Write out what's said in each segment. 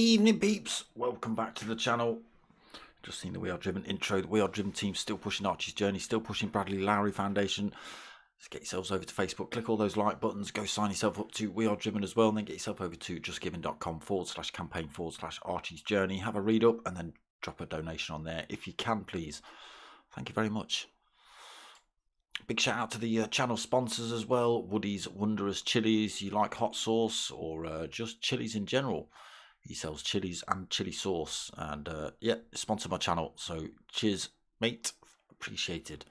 evening, peeps. Welcome back to the channel. Just seen the We Are Driven intro. The We Are Driven team still pushing Archie's journey, still pushing Bradley Lowry Foundation. Let's get yourselves over to Facebook, click all those like buttons, go sign yourself up to We Are Driven as well, and then get yourself over to justgiving.com/campaign/Archie's journey. Have a read up and then drop a donation on there if you can, please. Thank you very much. Big shout out to the channel sponsors as well. Woody's Wondrous Chilies. You like hot sauce or just chilies in general? He sells chilies and chili sauce, and yeah, sponsor my channel. So cheers, mate. Appreciated.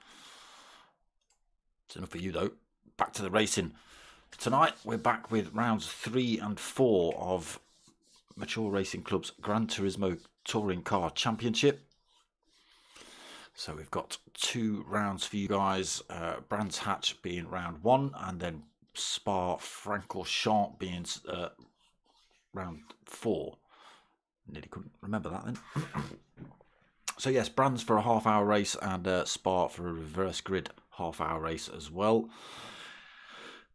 It's enough for you though. Back to the racing. Tonight we're back with rounds 3 and 4 of Mature Racing Club's Gran Turismo Touring Car Championship. So we've got 2 rounds for you guys. Brands Hatch being round 1, and then Spa-Francorchamps being round 4. Nearly couldn't remember that then. So yes, Brands for a half-hour race, and Spa for a reverse grid half-hour race as well.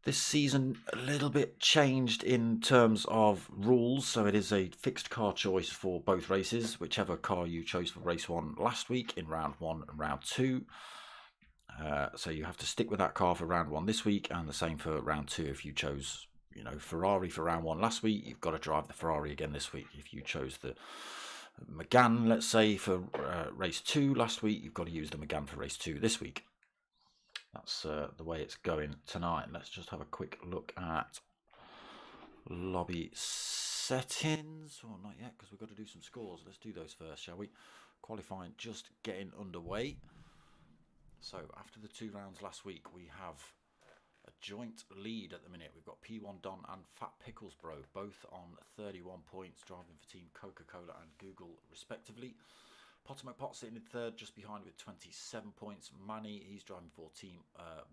This season a little bit changed in terms of rules, so it is a fixed car choice for both races, whichever car you chose for race 1 last week in round 1 and round 2. So you have to stick with that car for round 1 this week, and the same for round 2 if you chose, you know, Ferrari for round 1 last week. You've got to drive the Ferrari again this week. If you chose the Megane, let's say, for race 2 last week, you've got to use the Megane for race 2 this week. That's the way it's going tonight. Let's just have a quick look at lobby settings. Oh, not yet, because we've got to do some scores. Let's do those first, shall we? Qualifying just getting underway. So after the 2 rounds last week, we have a joint lead at the minute. We've got P1 Don and Fat Pickles Bro, both on 31 points, driving for Team Coca-Cola and Google respectively. Potter McPot sitting in 3rd, just behind with 27 points. Manny, he's driving for Team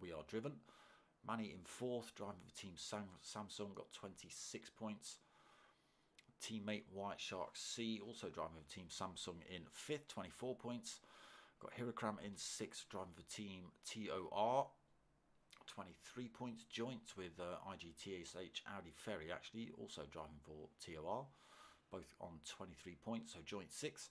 We Are Driven. Manny in 4th, driving for Team Samsung, got 26 points. Teammate White Shark C, also driving for Team Samsung in 5th, 24 points. Got Hirokram in 6th, driving for Team TOR. 23 points, joint with IGTSH Audi Ferry, actually, also driving for TOR, both on 23 points, so joint 6.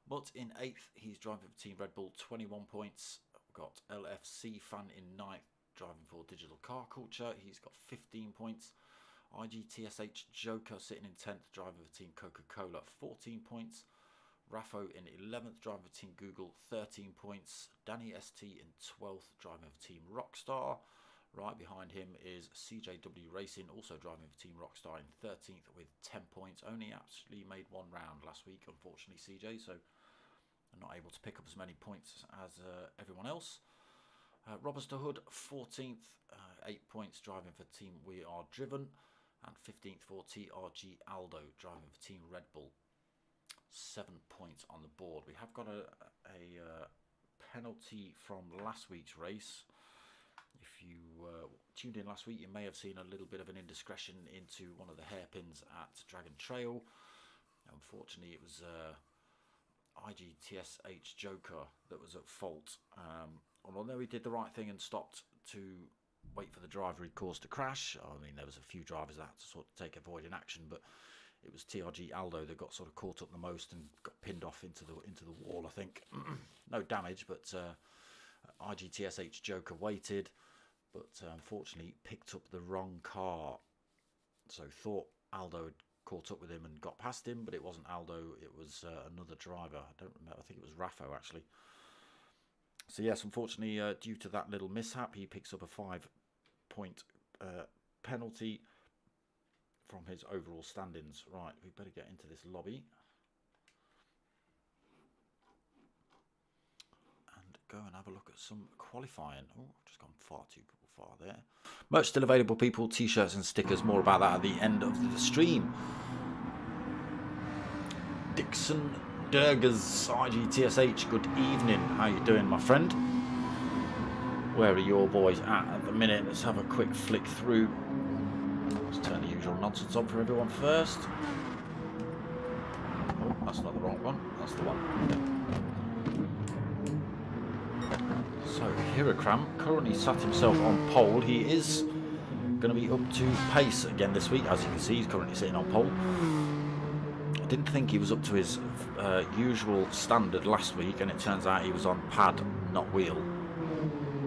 But in 8th, he's driving for Team Red Bull, 21 points. We've got LFC Fan in 9th, driving for Digital Car Culture. He's got 15 points. IGTSH Joker sitting in 10th, driving for Team Coca-Cola, 14 points. Raffo in 11th, driving for Team Google, 13 points. Danny ST in 12th, driving for Team Rockstar. Right behind him is CJW Racing, also driving for Team Rockstar in 13th with 10 points. Only actually made 1 round last week, unfortunately, CJ, so I'm not able to pick up as many points as everyone else. Robuster Hood, 14th, 8 points, driving for Team We Are Driven. And 15th for TRG Aldo, driving for Team Red Bull. 7 points on the board. We have got a penalty from last week's race. If you tuned in last week, you may have seen a little bit of an indiscretion into one of the hairpins at Dragon Trail. Unfortunately, it was IGTSH Joker that was at fault. Although he did the right thing and stopped to wait for the driver he'd caused to crash. I mean, there was a few drivers that had to sort of take avoiding action, but it was TRG Aldo that got sort of caught up the most and got pinned off into the wall, I think. No damage, but IGTSH Joker waited, but unfortunately picked up the wrong car. So thought Aldo had caught up with him and got past him, but it wasn't Aldo, it was another driver. I don't remember, I think it was Raffo actually. So yes, unfortunately, due to that little mishap, he picks up a 5-point penalty from his overall standings. Right, we better get into this lobby and go and have a look at some qualifying. Oh, I've just gone far too far there. Merch still available, people. T-shirts and stickers. More about that at the end of the stream. Dixon Durgas, IGTSH, good evening. How you doing, my friend? Where are your boys at the minute? Let's have a quick flick through. Let's turn the usual nonsense on for everyone first. Oh, that's not the wrong one. That's the one. So Hirokram currently sat himself on pole. He is going to be up to pace again this week. As you can see, he's currently sitting on pole. didn't think he was up to his usual standard last week, and it turns out he was on pad, not wheel.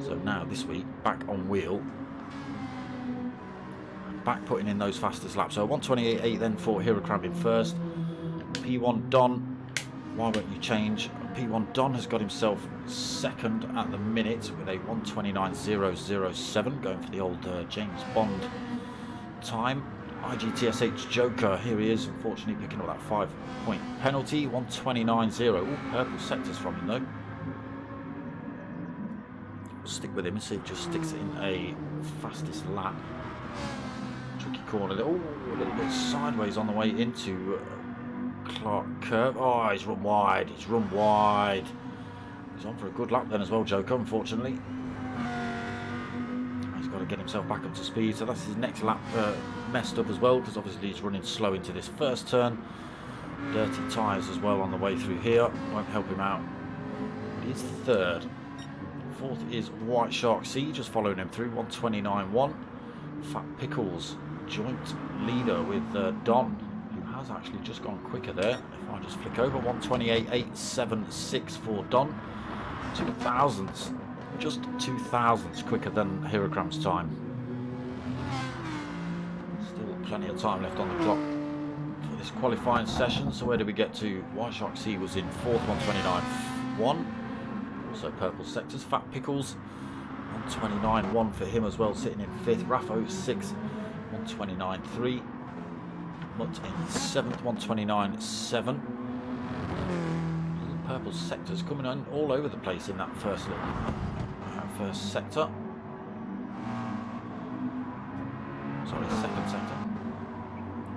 So now this week, back on wheel, back putting in those fastest laps. So 1:28.8 then for Hirokram in first. P1 Don, why won't you change? P1 Don has got himself second at the minute with a 1:29.007, going for the old James Bond time. IGTSH Joker, here he is, unfortunately picking up that 5-point penalty. 1:29.0. Ooh, purple sectors from him though. We'll stick with him and see if he just sticks it in a fastest lap. Tricky corner. Oh, a little bit sideways on the way into Clark curve. Oh, he's run wide. He's run wide. He's on for a good lap then as well, Joker, unfortunately. He's got to get himself back up to speed. So that's his next lap messed up as well, because obviously he's running slow into this first turn. Dirty tyres as well on the way through here. Won't help him out. But he's third. Fourth is White Shark C, just following him through. 1:29.1. Fat Pickles, joint leader with Don, who has actually just gone quicker there. If I just flick over, 1:28.876 for Don. 2 thousandths, just 2 thousandths quicker than Hirokram's time. Still plenty of time left on the clock for this qualifying session. So where did we get to? White Shark C was in fourth, 1:29.1. Also purple sectors. Fat Pickles, 1:29.1 for him as well, sitting in fifth. Raffo 6, 1:29.3. Mutt in seventh, 1:29.7. Purple sectors coming on all over the place in that first sector. Sorry, second sector.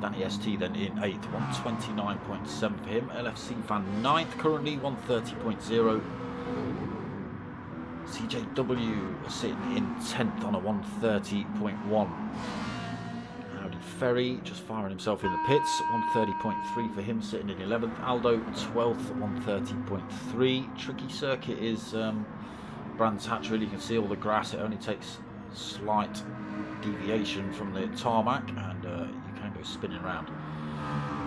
Danny ST then in 8th, 1:29.7 for him. LFC Fan 9th, currently 1:30.0. CJW sitting in 10th on a 1:30.1. Howdy Ferry just firing himself in the pits, 1:30.3 for him, sitting in 11th. Aldo 12th, 1:30.3. Tricky circuit is Brands Hatch. Really, you can see all the grass. It only takes slight deviation from the tarmac, and you can go spinning around.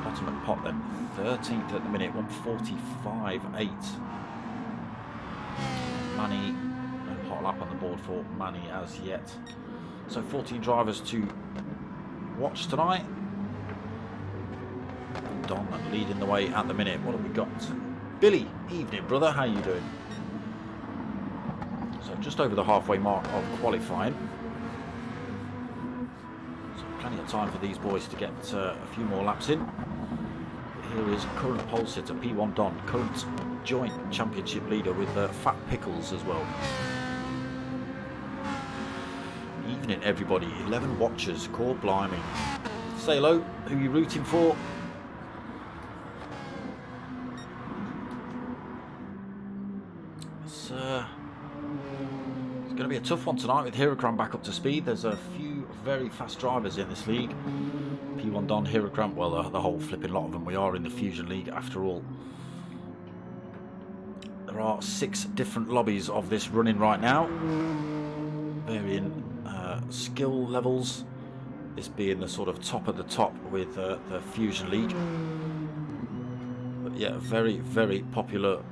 Bottom and Pop then 13th at the minute, 1:45.8. Manny, no hot lap on the board for Manny as yet. So 14 drivers to watch tonight. Don leading the way at the minute. What have we got? Billy, evening brother, how you doing? So just over the halfway mark of qualifying. So plenty of time for these boys to get a few more laps in. Here is current pole sitter P1 Don, current joint championship leader with Fat Pickles as well. Evening everybody, 11 watchers, core blimey. Say hello, who are you rooting for? It's going to be a tough one tonight with Hirokram back up to speed. There's a few very fast drivers in this league. P1 Don, Hirokram, well the whole flipping lot of them. We are in the Fusion League after all. There are 6 different lobbies of this running right now, varying skill levels, this being the sort of top of the top with the Fusion League. But yeah, a very, very popular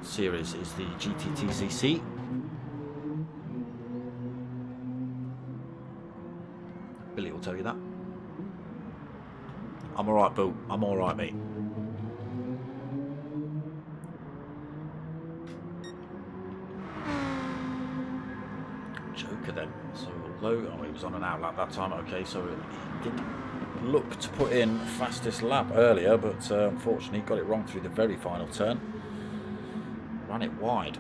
series is the GTTCC. Billy will tell you that. I'm alright, Boo. I'm alright, mate. Joker then. So although he was on an out lap that time, okay, so he did look to put in fastest lap earlier, but unfortunately got it wrong through the very final turn. Ran it wide.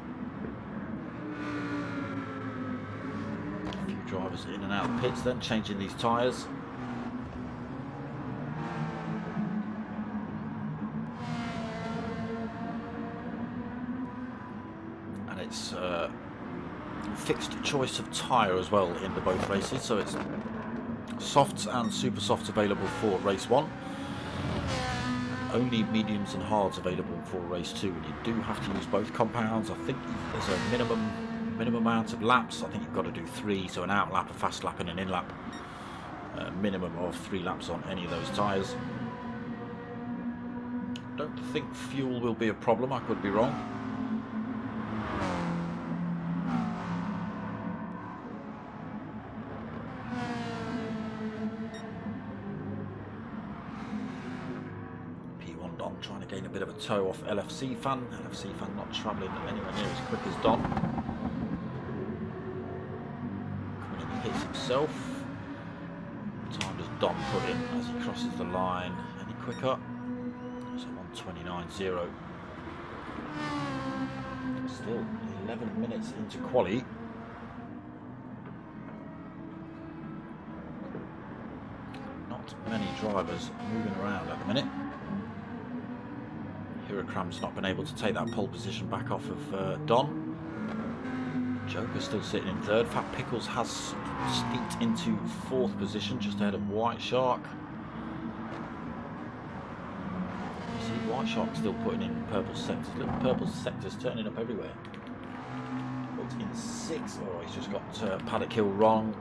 A few drivers in and out of pits then, changing these tyres. And it's fixed choice of tyre as well in the both races, so it's softs and super softs available for race 1, only mediums and hards available for race 2, and you do have to use both compounds. I think there's a minimum amount of laps. I think you've got to do 3, so an out lap, a fast lap and an in lap, minimum of 3 laps on any of those tyres. Don't think fuel will be a problem, I could be wrong. P1 Don trying to gain a bit of a toe off LFC Fan. LFC Fan not travelling anywhere near as quick as Don. Coming in, he hits himself. What time does Don put in as he crosses the line? Any quicker? So 1:29.0. Still 11 minutes into quali. Not many drivers moving around at the minute. Hirakram's not been able to take that pole position back off of Don. Joker's still sitting in third. Fat Pickles has steeped into fourth position, just ahead of White Shark. You see White Shark still putting in purple sectors. Little purple sectors turning up everywhere. But in sixth. Oh, he's just got paddock hill wrong.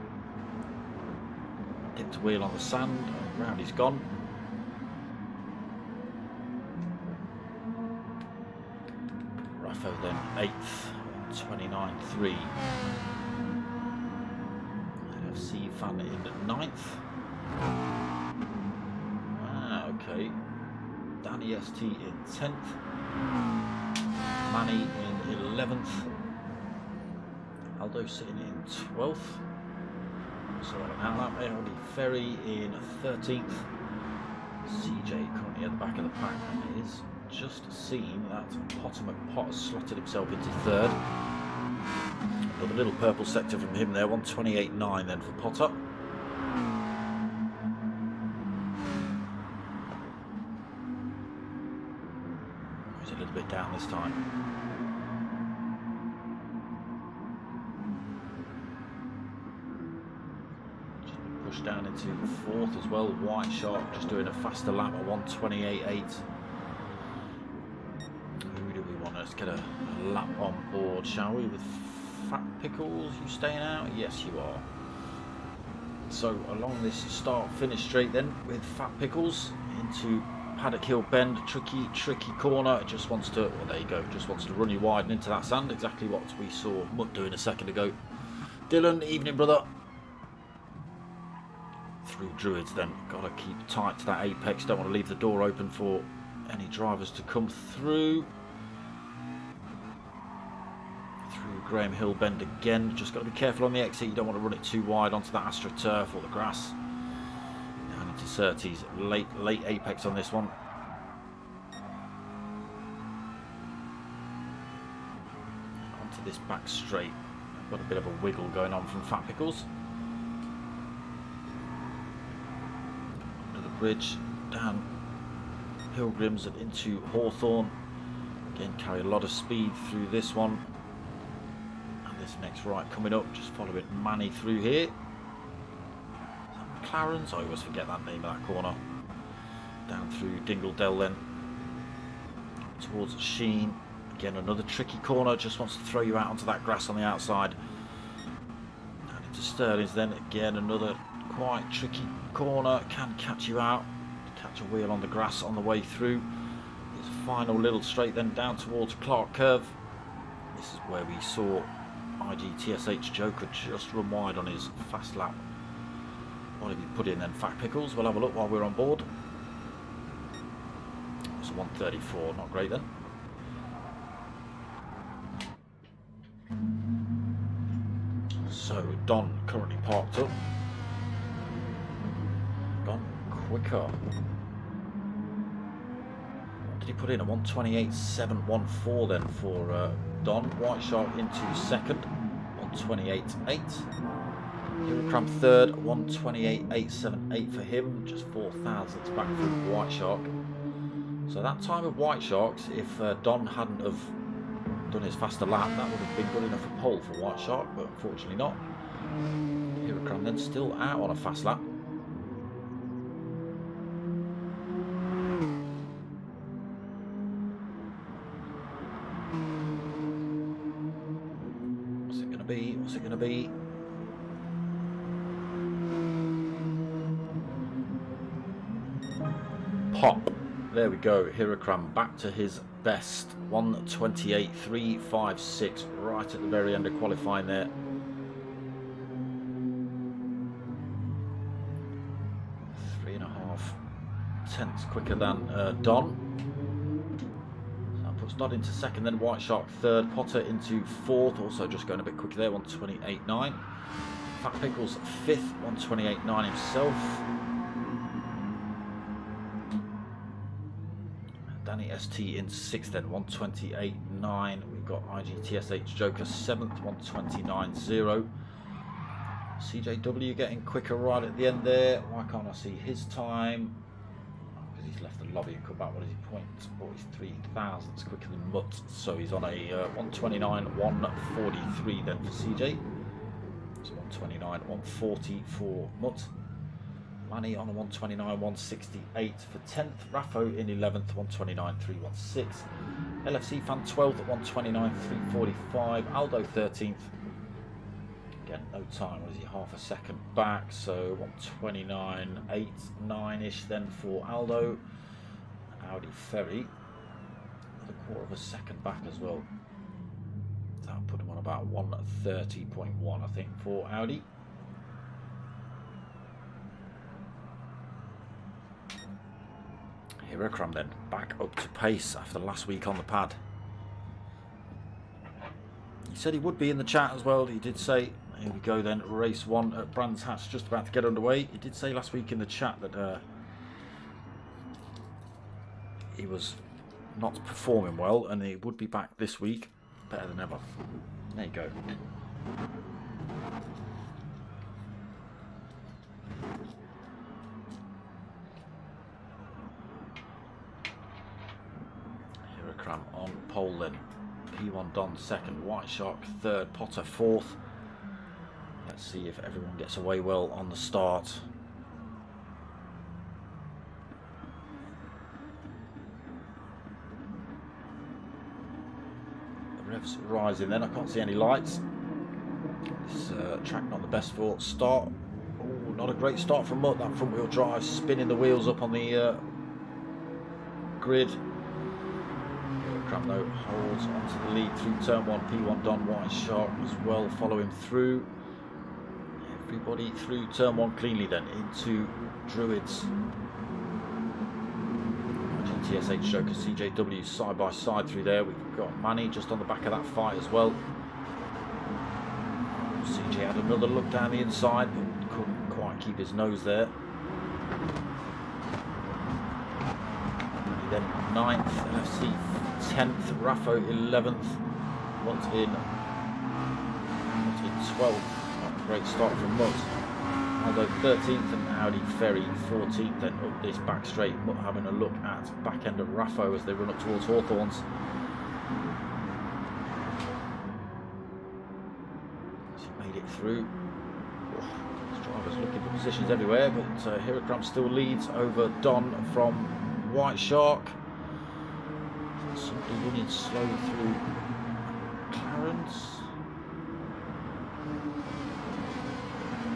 Dipped a wheel on the sand, and round he's gone. Raffo then 8th, 29.3. LFC Fan in 9th. Ah, okay. Danny ST in 10th. Manny in 11th. Aldo sitting in 12th. So out that way, Andy Ferry in 13th. CJ currently at the back of the pack and is just seen that Potter McPot slotted himself into third. Another little purple sector from him there, 1:28.9 then for Potter. He's a little bit down this time. Just down into fourth as well. White Shark just doing a faster lap at 1:28.8. Who do we want? Let's get a lap on board, shall we? With Fat Pickles, you staying out? Yes, you are. So along this start-finish straight then with Fat Pickles into Paddock Hill Bend, tricky corner. It just wants to, well, there you go, just wants to run you wide and into that sand. Exactly what we saw Mutt doing a second ago. Dylan, evening brother. Through Druids then, got to keep tight to that apex, don't want to leave the door open for any drivers to come through. Through Graham Hill Bend again, just got to be careful on the exit, you don't want to run it too wide onto that AstroTurf or the grass. Down into Surtees, late apex on this one. Onto this back straight, got a bit of a wiggle going on from Fat Pickles. Bridge down Pilgrims and into Hawthorne. Again, carry a lot of speed through this one. And this next right coming up, just follow it Manny through here. McLaren's, I always forget that name of that corner. Down through Dingledell then. Towards Sheen. Again, another tricky corner, just wants to throw you out onto that grass on the outside. Down into Sterling's then, again, another quite tricky corner, can catch you out, catch a wheel on the grass on the way through. This final little straight then down towards Clark Curve. This is where we saw IGTSH Joker just run wide on his fast lap. What have you put in then, Fat Pickles? We'll have a look while we're on board. It's a 1:34, not great then. So Don currently parked up. Gone quicker. What did he put in? A 1:28.714 then for Don. White Shark into second, 1:28.8. Hirakram third, 1:28.878 for him, just 4 thousandths back from White Shark. So that time of White Sharks, if Don hadn't have done his faster lap, that would have been good enough a pole for White Shark, but unfortunately not. Hirakram then still out on a fast lap. What's it going to be? Pop. There we go. Hirakram back to his best. 1:28.356 right at the very end of qualifying there. Tenths quicker than Don. So that puts Dodd into second, then White Shark third, Potter into fourth, also just going a bit quicker there, 1:28.9. Fat Pickles fifth, 1:28.9 himself. Danny ST in sixth then, 1:28.9. We've got IGTSH Joker seventh, 1:29.0. CJW getting quicker right at the end there. Why can't I see his time? He's left the lobby and come back. What is he? 0.43 thousandths quicker than Mutt. So he's on a 1:29.143 then for CJ. So 1:29.140 for Mutt. Manny on a 1:29.168 for 10th. Raffo in 11th, 1:29.316. LFC fan 12th at 1:29.345. Aldo 13th. Again, no time. What is he? Half a second back. So 1:29.89-ish then for Aldo. Audi Ferry. With a quarter of a second back as well. That'll put him on about 1:30.1, I think, for Audi. Hirakram then back up to pace after last week on the pad. He said he would be in the chat as well. He did say, here we go then, race one at Brands Hatch just about to get underway. He did say last week in the chat that he was not performing well and he would be back this week better than ever. There you go. Hirakram on pole then. P1 Don second, White Shark third, Potter fourth. Let's see if everyone gets away well on the start. The revs rising then, I can't see any lights. This track not the best for start. Oh, not a great start from Mutt, that front wheel drive, spinning the wheels up on the grid. Hirakram though holds onto the lead through turn one. P1 Don, White Shark as well, follow him through. Everybody through turn one cleanly then into Druids. GTSH Joker, CJW side by side through there. We've got Manny just on the back of that fight as well. CJ had another look down the inside but couldn't quite keep his nose there. Then 9th, LFC 10th, Raffo 11th, Mutt in 12th. Great start from Mutt. Aldo 13th and Audi Ferry 14th. Then up this back straight, Mutt having a look at back end of Raffo as they run up towards Hawthorns. He made it through. This driver's looking for positions everywhere, but Hirakram still leads over Don from White Shark. Somebody running slow through Clarence.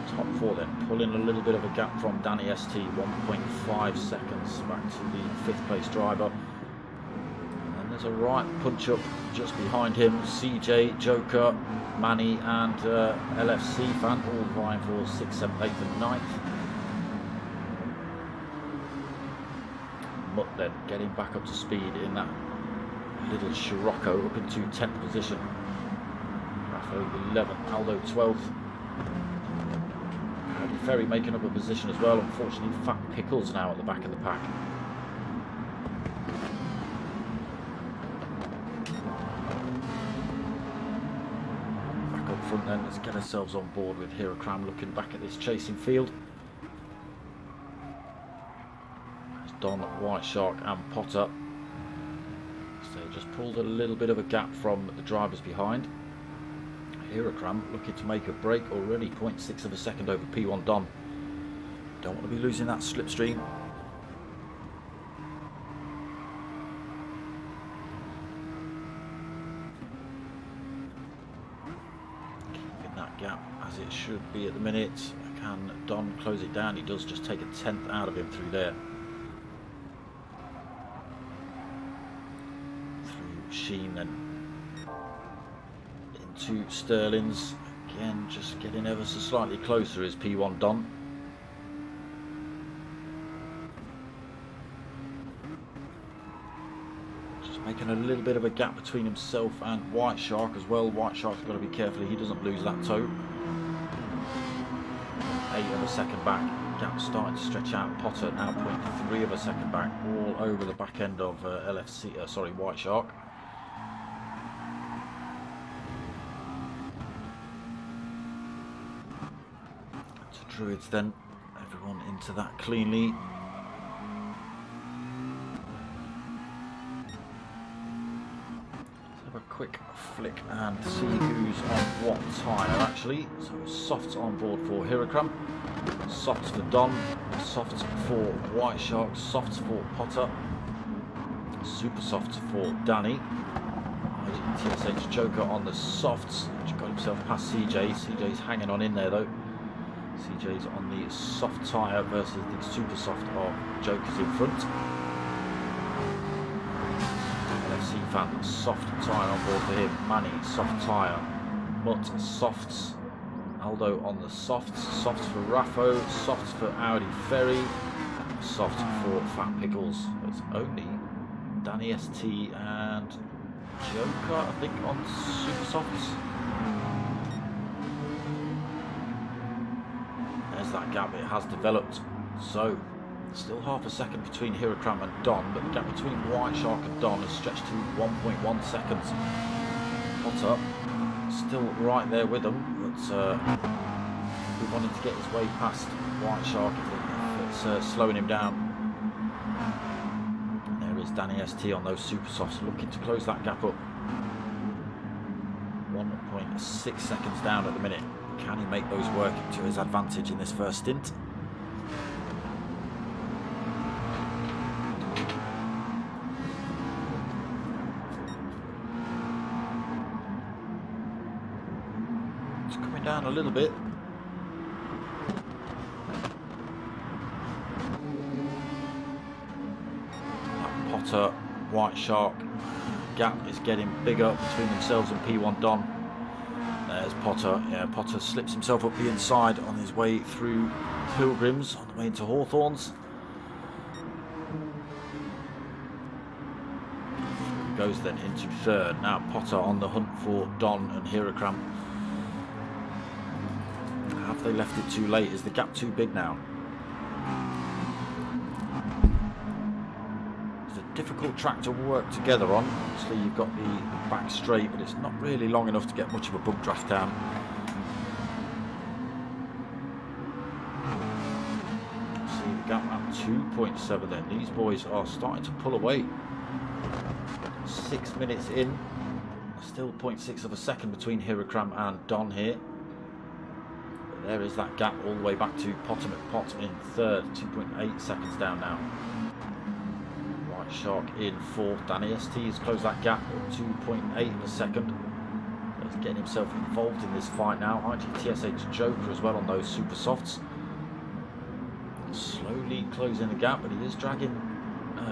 Top four then, pulling a little bit of a gap from Danny ST, 1.5 seconds back to the 5th place driver. And then there's a right punch up just behind him. CJ, Joker, Manny and LFC fan all vying for 6th, 7th, 8th and 9th. Mutt then getting back up to speed in that little Scirocco up into 10th position. Raffo 11th, Aldo 12th. Ferry making up a position as well. Unfortunately, Fat Pickles now at the back of the pack. Back up front then, let's get ourselves on board with Hirakram looking back at this chasing field. There's Don, White Shark and Potter. So just pulled a little bit of a gap from the drivers behind. Hirakram looking to make a break already, 0.6 of a second over P1 Don. Don't want to be losing that slipstream. Keeping that gap as it should be at the minute. Can Don close it down? He does, just take a 10th out of him through there. machine then into Sterling's. Again, just getting ever so slightly closer is P1 Don. Just making a little bit of a gap between himself and White Shark as well. White Shark's got to be careful he doesn't lose that toe. 1/8 of a second back. Gap starting to stretch out. Potter now 0.3 of a second back, all over the back end of White Shark. To Druids then, everyone into that cleanly. Let's have a quick flick and see who's on what tyre actually. So softs on board for Hirakram. Softs for Don, softs for White Shark, softs for Potter, super softs for Danny. TSH Joker on the softs, got himself past CJ. CJ's hanging on in there though. CJ's on the soft tyre versus the super soft of Joker's in front. LFC fan, soft tyre on board for him. Manny, soft tyre. Mutt, softs. Aldo on the softs, softs for Raffo, softs for Audi Ferry, soft for Fat Pickles. It's only Danny ST and Joker, I think, on super softs. There's that gap, it has developed. So, still half a second between Hirakram and Don, but the gap between White Shark and Don has stretched to 1.1 seconds. Potter still right there with them. He wanted to get his way past White Shark if it's slowing him down. And there is Danny ST on those super softs, looking to close that gap up. 1.6 seconds down at the minute. Can he make those work to his advantage in this first stint? Down a little bit. That Potter, White Shark gap is getting bigger between themselves and P1 Don. There's Potter. Yeah, Potter slips himself up the inside on his way through Pilgrims on the way into Hawthorns. He goes then into third. Now Potter on the hunt for Don and Hirakram. Have they left it too late? Is the gap too big now? It's a difficult track to work together on. Obviously you've got the back straight, but it's not really long enough to get much of a bump draft down. See the gap at 2.7 then. These boys are starting to pull away. 6 minutes in. Still 0.6 of a second between Hirakram and Don here. There is that gap all the way back to Potter McPot in third, 2.8 seconds down now. White Shark in fourth. Danny ST has closed that gap at 2.8 of a second. He's getting himself involved in this fight now. IGTSH Joker as well on those super softs. Slowly closing the gap, but he is dragging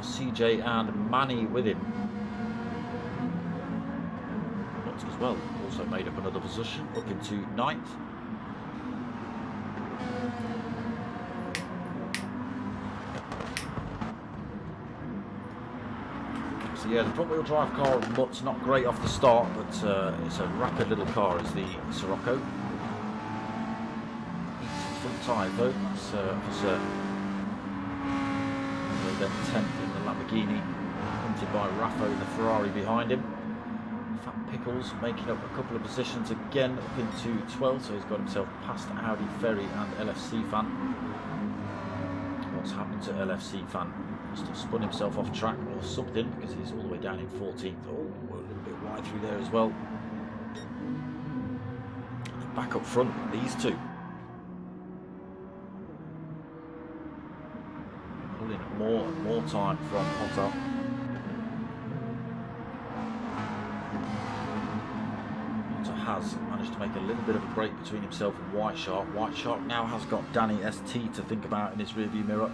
CJ and Manny with him. But as well, also made up another position, up into ninth. So yeah, the front wheel drive car of Mutt's not great off the start, but it's a rapid little car is the Sirocco. Front tyre though, that's then 10th in the Lamborghini, hunted by Raffo, the Ferrari behind him. Fat Pickles making up a couple of positions again, up into 12th, so he's got himself past Audi Ferry and LFC Fan. What's happened to LFC Fan? Must have spun himself off track or something, because he's all the way down in 14th. Oh, a little bit wide through there as well. And back up front, these two. Pulling more and more time from Potter. Potter has managed to make a little bit of a break between himself and White Shark. White Shark now has got Danny ST to think about in his rearview mirror.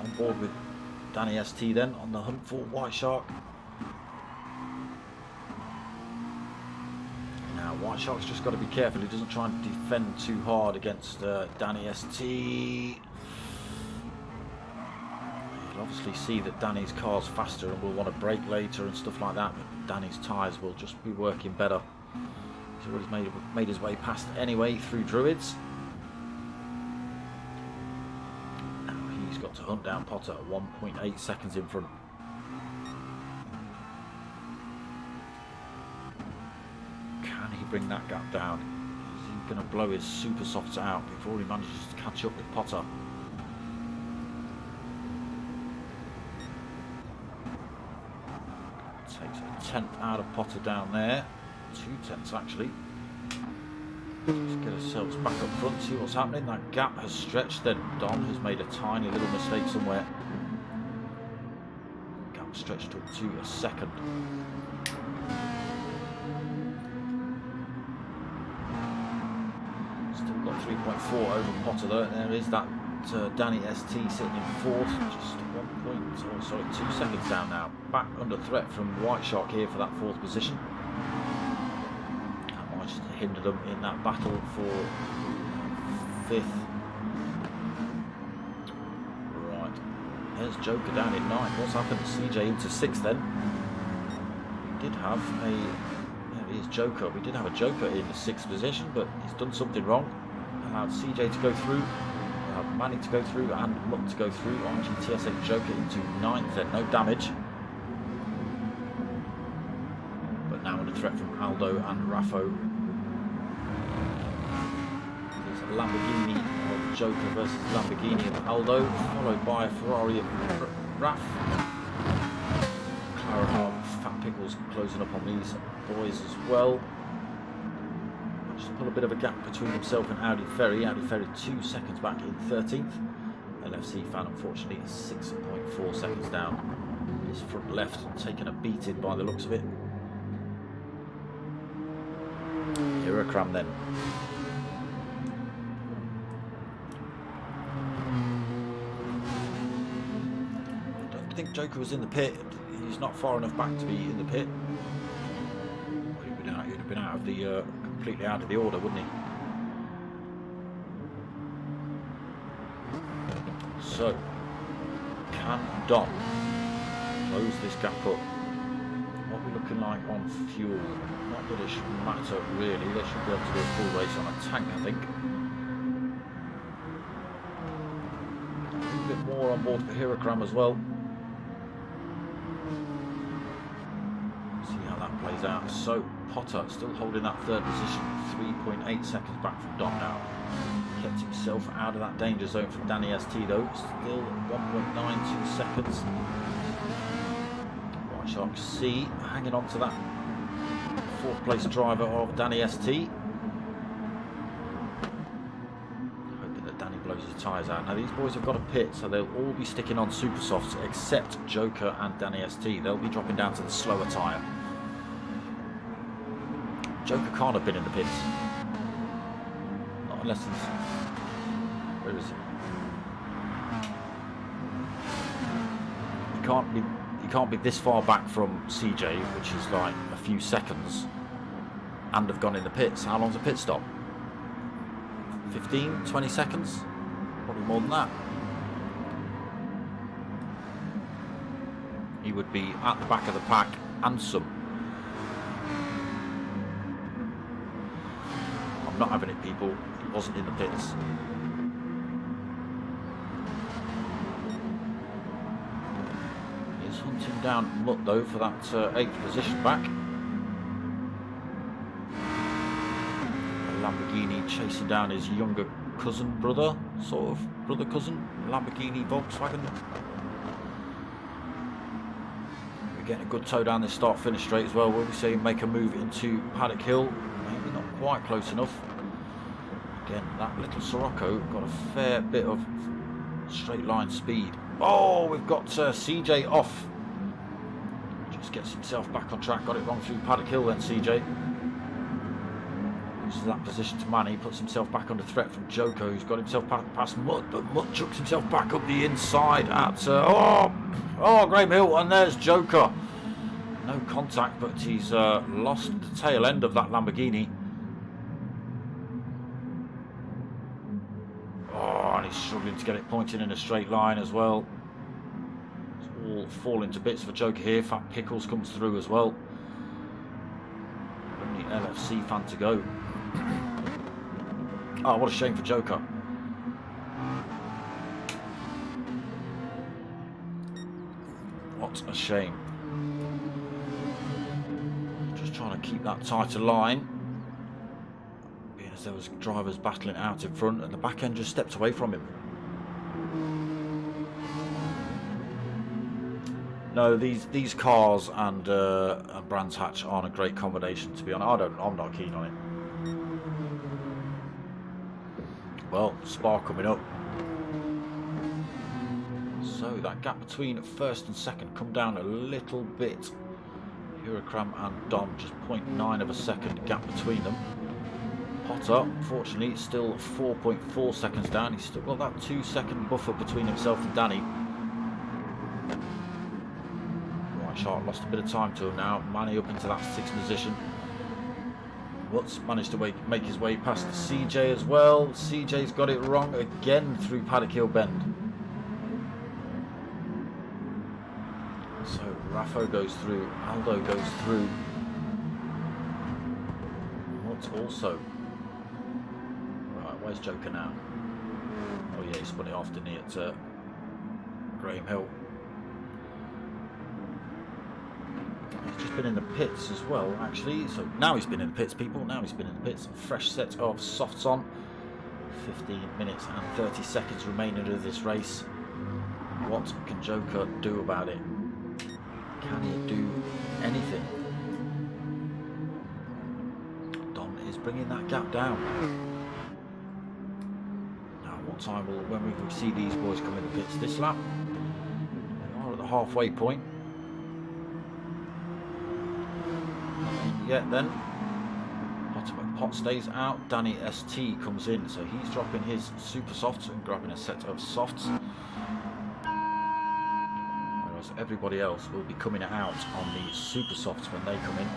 On board with Danny ST then on the hunt for White Shark. White Shark's just got to be careful he doesn't try and defend too hard against Danny ST. You'll obviously see that Danny's car's faster and will want to brake later and stuff like that, but Danny's tyres will just be working better. He's already made his way past anyway through Druids. Now he's got to hunt down Potter at 1.8 seconds in front. Can he bring that gap down? Is he going to blow his super softs out before he manages to catch up with Potter? Takes a tenth out of Potter down there. 2/10 actually. Let's get ourselves back up front, see what's happening. That gap has stretched, then Don has made a tiny little mistake somewhere. Gap stretched up to a second. Still got 3.4 over Potter though. There is that Danny ST sitting in fourth, just 2 seconds down now. Back under threat from White Shark here for that fourth position. That might just hinder them in that battle for fifth. Right, there's Joker down in ninth. What's happened to CJ into sixth then? We did have a, there is Joker. We did have a Joker in the sixth position, but he's done something wrong. Allowed CJ to go through. Manny to go through and Mutt to go through. On GTSH Joker into ninth then, no damage. But now under threat from Aldo and Raffo. There's a Lamborghini of Joker versus Lamborghini of Aldo, followed by a Ferrari of Raff. Clara Fat Pickles closing up on these boys as well. Just pull a bit of a gap between himself and Audi Ferry. Audi Ferry 2 seconds back in 13th. LFC fan unfortunately 6.4 seconds down. His front left taken a beating by the looks of it. Hurricane then. I don't think Joker was in the pit. He's not far enough back to be in the pit. He'd have been out of the completely out of the order, wouldn't he? So, can Don close this gap up? What are we looking like on fuel? Not that it should matter really. They should be able to do a full race on a tank, I think. A little bit more on board for Hurricane as well. See how that plays out. So Potter still holding that third position, 3.8 seconds back from Don now. Kept himself out of that danger zone from Danny ST though, still 1.92 seconds. White Shark C hanging on to that fourth place driver of Danny ST. Hoping that Danny blows his tyres out. Now these boys have got a pit, so they'll all be sticking on super softs except Joker and Danny ST. They'll be dropping down to the slower tyre. Joker can't have been in the pits. Not unless he's... Where is he? He can't be this far back from CJ, which is like a few seconds, and have gone in the pits. How long's a pit stop? 15, 20 seconds? Probably more than that. He would be at the back of the pack and some. I'm not having it, people. He wasn't in the pits. He's hunting down Mutt though for that 8th position back. A Lamborghini chasing down his younger cousin, brother, sort of brother cousin, Lamborghini Volkswagen. We're getting a good tow down this start finish straight as well. Will we see him make a move into Paddock Hill? Maybe not quite close enough. Again, that little Sirocco got a fair bit of straight line speed. Oh, we've got CJ off. Just gets himself back on track. Got it wrong through Paddock Hill then, CJ. Loses that position to Manny. Puts himself back under threat from Joko, who's got himself past Mutt. But Mutt chucks himself back up the inside at... Graham Hill. And there's Joker. No contact, but he's lost the tail end of that Lamborghini. struggling to get it pointing in a straight line as well. It's all falling to bits for Joker here. Fat Pickles comes through as well. Only LFC fan to go. Oh, what a shame for Joker. What a shame. Just trying to keep that tighter line. Being as there was drivers battling out in front and the back end just stepped away from him. No, these cars and Brands Hatch aren't a great combination, to be honest. I'm not keen on it. Well, Spa coming up. So that gap between first and second come down a little bit. Huracram and Don, just 0.9 of a second gap between them. Potter, fortunately, still 4.4 seconds down. He's still got that 2-second buffer between himself and Danny. White Shark lost a bit of time to him now. Manny up into that 6th position. Woods managed to make his way past CJ as well. CJ's got it wrong again through Paddock Hill Bend. So Raffo goes through, Aldo goes through. Woods also. Right, where's Joker now? Oh yeah, he spun it off, didn't he, at Graham Hill. He's just been in the pits as well, actually. So now he's been in the pits, people. Now he's been in the pits. Fresh set of softs on. 15 minutes and 30 seconds remaining of this race. What can Joker do about it? Can he do anything? Don is bringing that gap down. Now, what time will, when we will see these boys come in the pits this lap? They are at the halfway point. Yet then, Pot stays out. Danny ST comes in, so he's dropping his super softs and grabbing a set of softs. Whereas everybody else will be coming out on the super softs when they come in.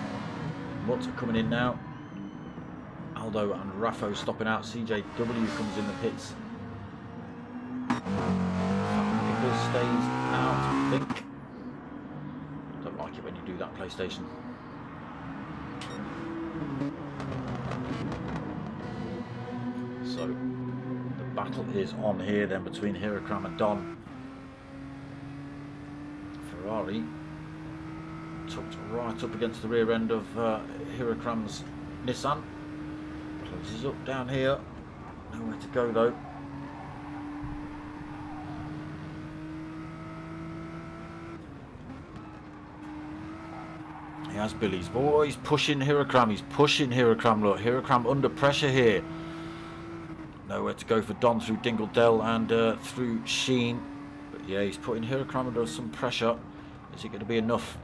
Mutt coming in now. Aldo and Raffo stopping out. CJW comes in the pits. Pickles stays out, I think. Don't like it when you do that, PlayStation. So the battle is on here then between Huracram and Don. Ferrari tucked right up against the rear end of Huracram's Nissan. Closes up down here. Nowhere to go though. He has Billy's boys pushing Huracram. He's pushing Huracram. Look, Huracram under pressure here. Nowhere to go for Don through Dingledell and through Sheen. But yeah, he's putting Huracram under some pressure. Is it going to be enough?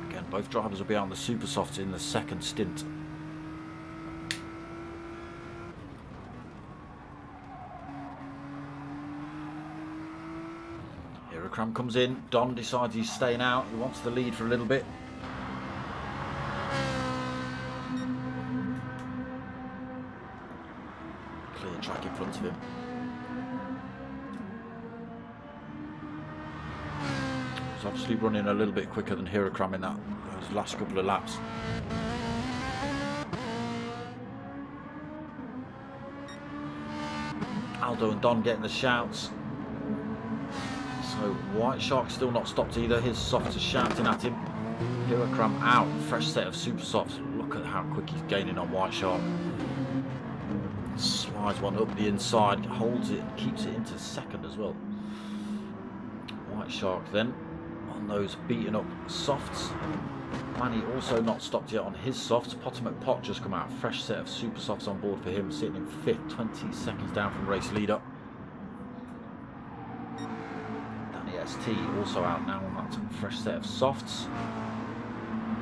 Again, both drivers will be out on the super softs in the second stint. Huracram comes in. Don decides he's staying out. He wants the lead for a little bit. Clear track in front of him. He's obviously running a little bit quicker than Huracram in those last couple of laps. Aldo and Don getting the shouts. So White Shark still not stopped either. His softs are shouting at him. Huracram out. Fresh set of super softs. Look at how quick he's gaining on White Shark. Slides one up the inside, holds it, keeps it into second as well. White Shark then on those beaten up softs. Manny also not stopped yet on his softs. Potter McPot just come out. Fresh set of super softs on board for him, sitting in 5th, 20 seconds down from race leader. Danny ST also out now on that fresh set of softs.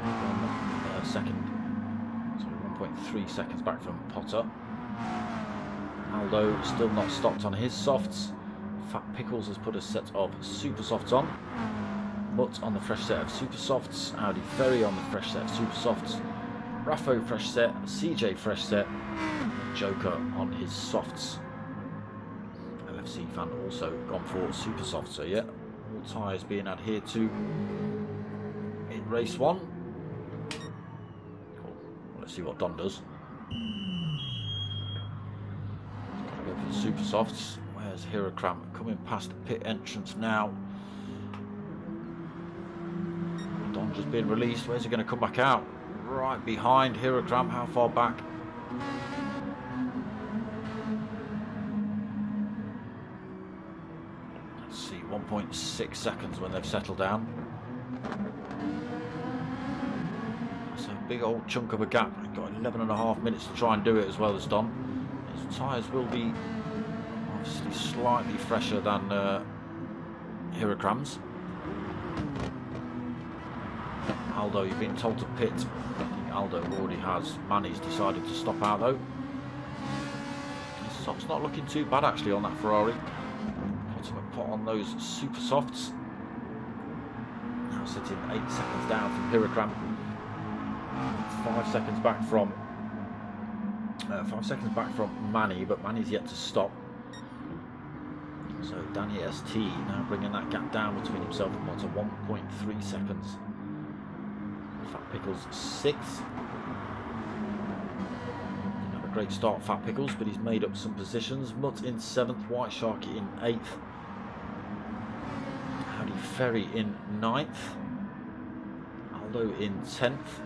1 second, so 1.3 seconds back from Potter. Aldo still not stopped on his softs. Fat Pickles has put a set of super softs on. Mutt on the fresh set of super softs. Audi Ferry on the fresh set of super softs. Raffo fresh set, CJ fresh set, Joker on his softs. LFC fan also gone for super soft, so yeah, all tyres being adhered to in race 1. Cool. Well, let's see what Don does. Gotta go for the super softs. Where's Hirokram? Coming past the pit entrance now. Don just being released. Where's he going to come back out? Right behind Hirokram. How far back? Let's see, 1.6 seconds when they've settled down. That's a big old chunk of a gap. He's got 11.5 minutes to try and do it as well as Don. His tyres will be obviously slightly fresher than Hirokram's. Aldo, you've been told to pit. I think Aldo already has. Manny's decided to stop out though. Soft's not looking too bad actually on that Ferrari. Put on those super softs. Now sitting 8 seconds down from Hirokram. 5 seconds back from 5 seconds back from Manny, but Manny's yet to stop. So Danny ST now bringing that gap down between himself and Motta, 1.3 seconds. Fat Pickles 6th. Didn't have a great start, Fat Pickles, but he's made up some positions. Mutt in 7th, White Shark in 8th. Howdy Ferry in 9th. Aldo in 10th.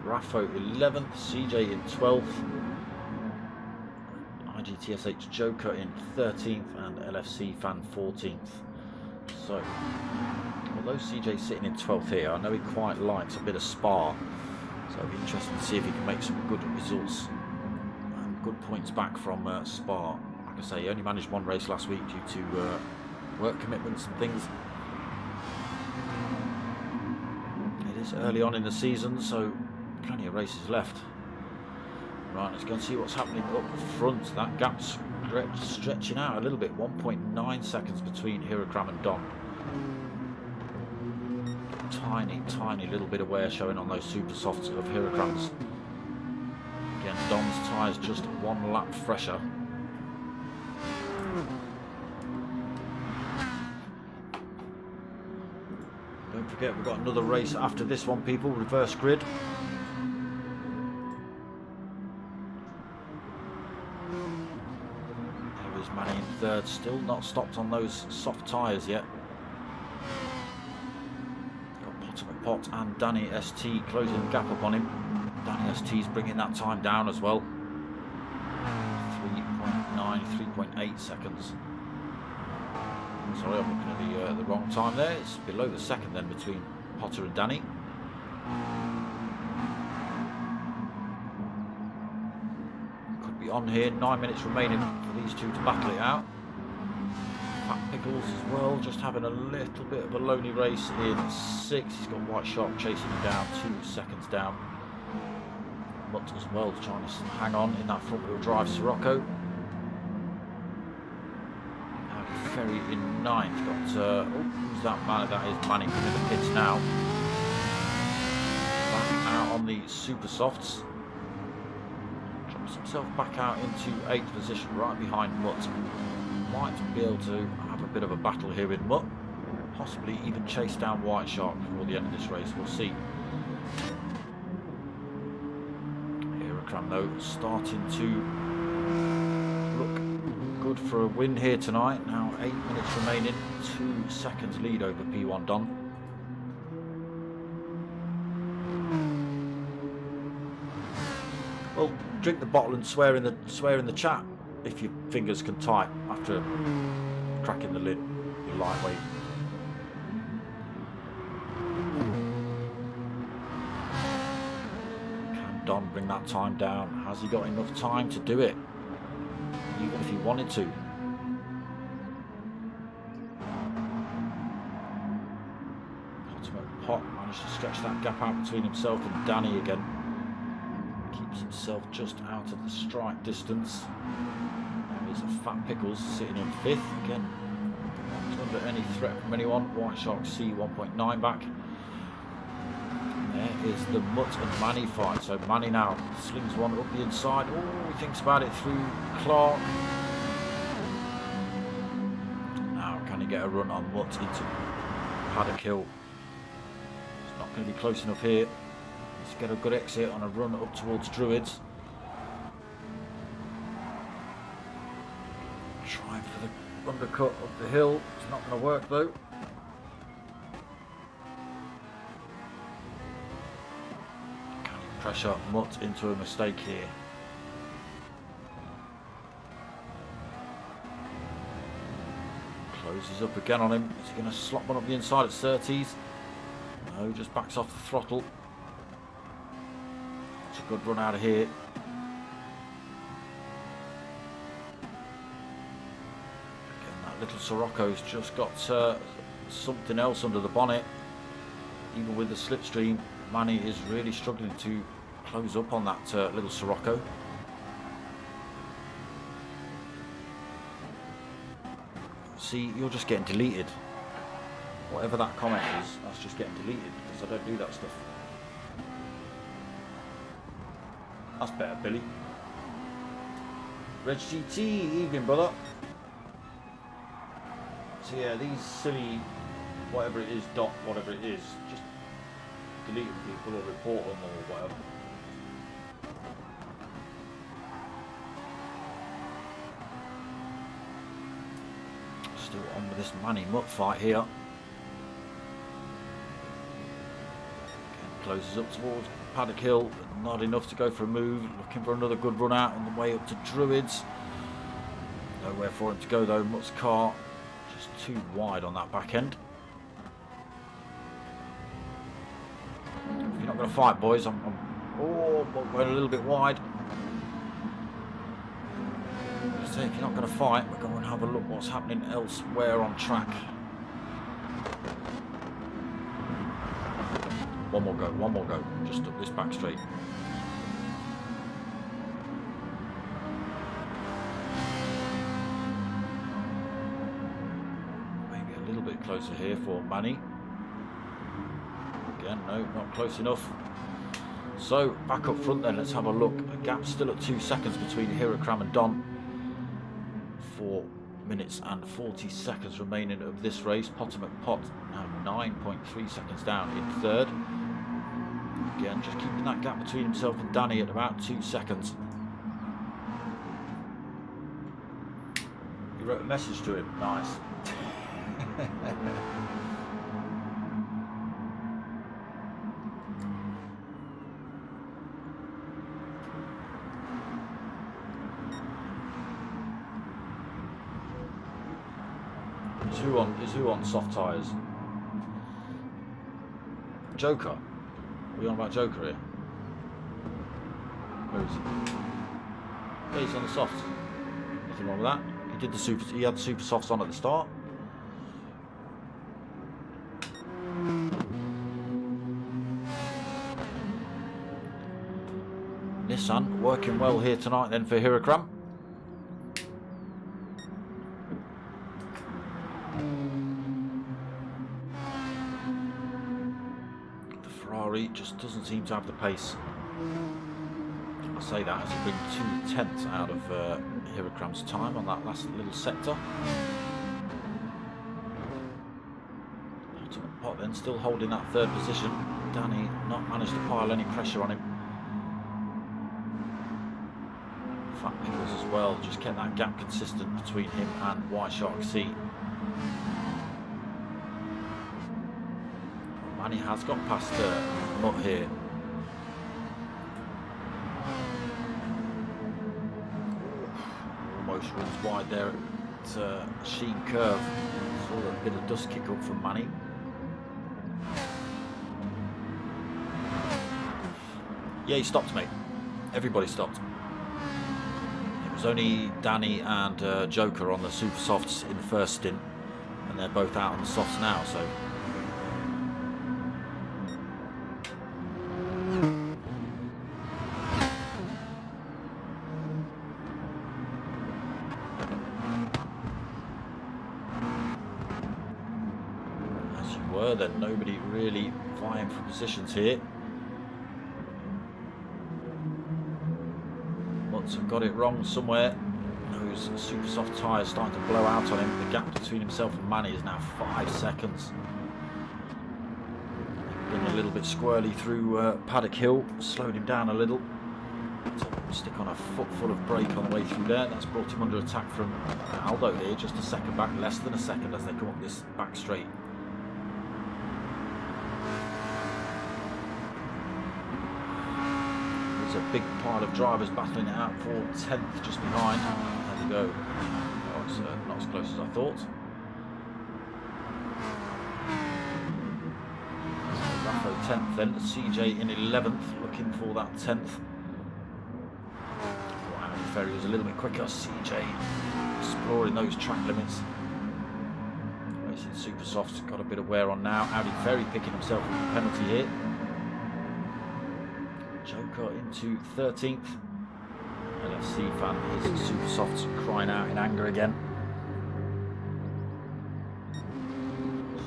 Raffo 11th. CJ in 12th. IGTSH Joker in 13th and LFC Fan 14th. So, although CJ's sitting in 12th here, I know he quite likes a bit of Spa, so it'll be interesting to see if he can make some good results and good points back from Spa. Like I say, he only managed 1 race last week due to work commitments and things. It is early on in the season, so plenty of races left. Right, let's go and see what's happening up front. That gap's stretching out a little bit. 1.9 seconds between Hirokram and Don. Tiny little bit of wear showing on those super softs of Hirokram's. Again, Don's tyres just 1 lap fresher. Don't forget, we've got another race after this one, people. Reverse grid. Manny in 3rd, still not stopped on those soft tyres yet. Got Pot and Danny ST closing the gap up on him. Danny ST's bringing that time down as well. 3.9, 3.8 seconds. Sorry, I'm looking at the wrong time there. It's below the second then between Potter and Danny. On here, 9 minutes remaining for these two to battle it out. Fat Pickles as well, just having a little bit of a lonely race in 6th. He's got White Shark chasing him down, 2 seconds down. Mutt as well trying to hang on in that front wheel drive Sirocco. Ferry in 9th. Got who's that man? That is Manning in the pits now. Back out on the super softs. Himself back out into 8th position, right behind Mutt. Might be able to have a bit of a battle here with Mutt, possibly even chase down White Shark before the end of this race. We'll see. Hirokram though starting to look good for a win here tonight. Now 8 minutes remaining, 2 seconds lead over P1 Don. Well, drink the bottle and swear in the chat if your fingers can type after cracking the lid. You're lightweight. Can Don bring that time down? Has he got enough time to do it? Even if he wanted to. Pot managed to stretch that gap out between himself and Danny again. Keeps himself just out of the strike distance. There is a Fat Pickles sitting in 5th again. Not under any threat from anyone. White Shark C 1.9 back. And There is the Mutt and Manny fight. So Manny now slings one up the inside. Oh, he thinks about it through Clark. Now, can he get a run on Mutt into Paddock Hill? It's not going to be close enough here. Let's get a good exit on a run up towards Druids. Trying for the undercut up the hill. It's not going to work though. Can he pressure Mutt into a mistake here? Closes up again on him. Is he going to slot one up the inside at Surtees? No, just backs off the throttle. It's a good run out of here. Again, that little Sirocco's just got something else under the bonnet. Even with the slipstream, Manny is really struggling to close up on that little Sirocco. See, you're just getting deleted. Whatever that comment is, that's just getting deleted because I don't do that stuff. That's better, Billy. Reg GT, evening, brother. So yeah, these silly, whatever it is, whatever it is, just deleting people or report them or whatever. Still on with this Manny Mutt fight here. Again, closes up towards Paddock Hill, but not enough to go for a move. Looking for another good run out on the way up to Druids. Nowhere for him to go though. Mutt's car just too wide on that back end. If you're not going to fight, boys, I'm going a little bit wide. So if you're not going to fight, we're going to have a look what's happening elsewhere on track. One more go, just up this back straight. Maybe a little bit closer here for Manny. Again, no, not close enough. So, back up front then, let's have a look. A gap still at 2 seconds between Hirakram and Don. 4 minutes and 40 seconds remaining of this race. Potomac Pot now 9.3 seconds down in third. Again, just keeping that gap between himself and Danny at about 2 seconds. You wrote a message to him. Nice. Is who on soft tyres? Joker. Are we on about Joker here? Where is he? Yeah, he's on the softs. Nothing wrong with that. He did the super. He had the super softs on at the start. Nissan working well here tonight then for Hirakram. Just doesn't seem to have the pace. I say that as he brings 2/10 out of Hirakram's time on that last little sector. Ultimate Pot then still holding that third position. Danny not managed to pile any pressure on him. Fat Pickles as well, just kept that gap consistent between him and Y Shark C. And he has got past Mutt here. Almost runs wide there at Sheen Curve. Saw a bit of dust kick up from Manny. Yeah, he stopped, mate. Everybody stopped. It was only Danny and Joker on the super softs in the first stint, and they're both out on the softs now, so. Then nobody really vying for positions here. might have got it wrong somewhere. Those super soft tyres starting to blow out on him. The gap between himself and Manny is now 5 seconds. Been a little bit squirrely through Paddock Hill, slowed him down a little. To stick on a foot full of brake on the way through there. That's brought him under attack from Aldo here, just a second back, less than a second as they come up this back straight. There's a big pile of drivers battling it out for 10th just behind. There we go. Oh, it's not as close as I thought. Raffo 10th then, CJ in 11th, looking for that 10th. Ferry was a little bit quicker. CJ exploring those track limits. Racing super softs, got a bit of wear on now. Audi Ferry picking himself with a penalty here. Joker into 13th. LFC fan, his super softs crying out in anger again.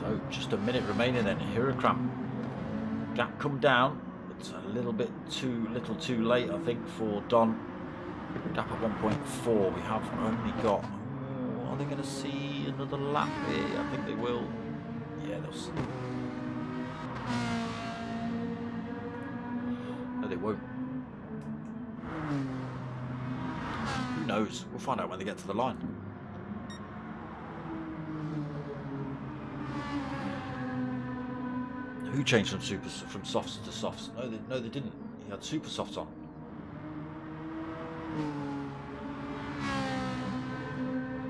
So just a minute remaining then. Hiragram. Gap come down. It's a little bit too late, I think, for Don. Gap at 1.4. We have only got. Are they going to see another lap here? I think they will. Yeah, they'll see. No, they won't. Who knows? We'll find out when they get to the line. Who changed from softs to softs? No, they didn't. He had super softs on.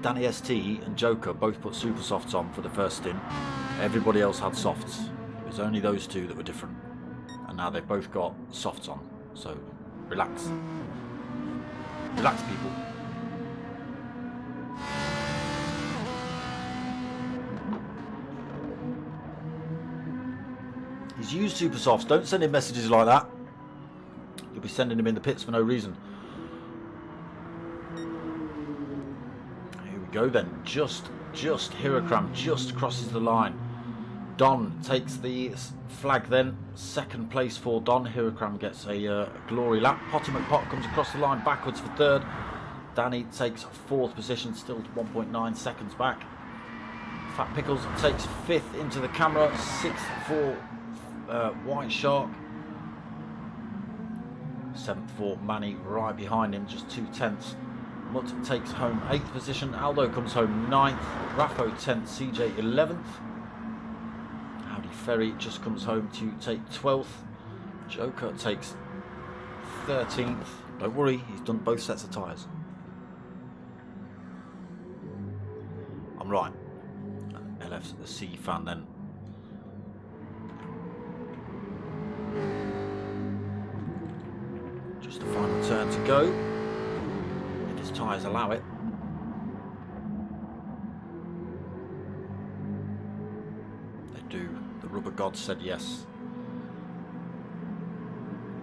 Danny ST and Joker both put super softs on for the first stint. Everybody else had softs. It was only those two that were different. And now they've both got softs on. So relax. Relax, people. He's used super softs. Don't send him messages like that. You'll be sending him in the pits for no reason. Go then, just Hiragram just crosses the line. Don takes the flag then, second place for Don. Hiragram gets a glory lap. Potty McPot comes across the line backwards for third. Danny takes fourth position, still 1.9 seconds back. Fat Pickles takes fifth into the camera, sixth for White Shark. Seventh for Manny right behind him, just 2/10. Mutt takes home 8th position. Aldo comes home 9th. Raffo 10th. CJ 11th. Audi Ferry just comes home to take 12th. Joker takes 13th. Don't worry, he's done both sets of tyres. I'm right. LFC fan then. Just a final turn to go. His tyres allow it. They do. The rubber god said yes.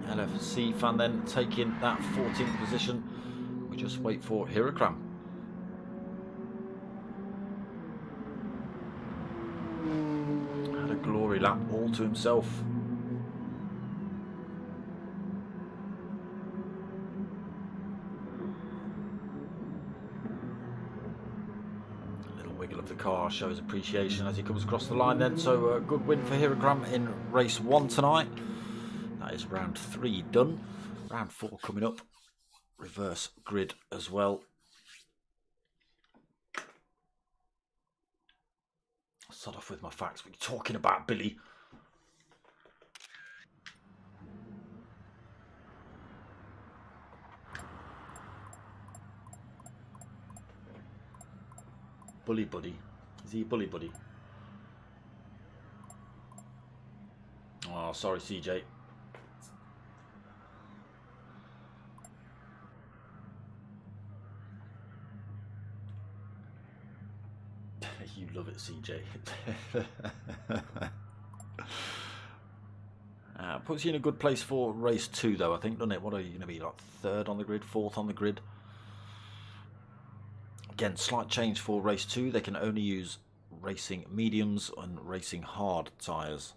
LFC fan then taking that 14th position. We just wait for Hiragram. Had a glory lap all to himself. Of the car shows appreciation as he comes across the line then, so a good win for Hiragram in race 1 tonight. That is round 3 done. Round 4 coming up. Reverse grid as well. I'll start off with my facts. What are you talking about, Billy? Bully buddy. Is he a bully buddy? Oh, sorry, CJ. You love it, CJ. Puts you in a good place for race 2, though, I think, doesn't it? What are you going to be, like 3rd on the grid, 4th on the grid? Again, slight change for race 2. They can only use racing mediums and racing hard tyres.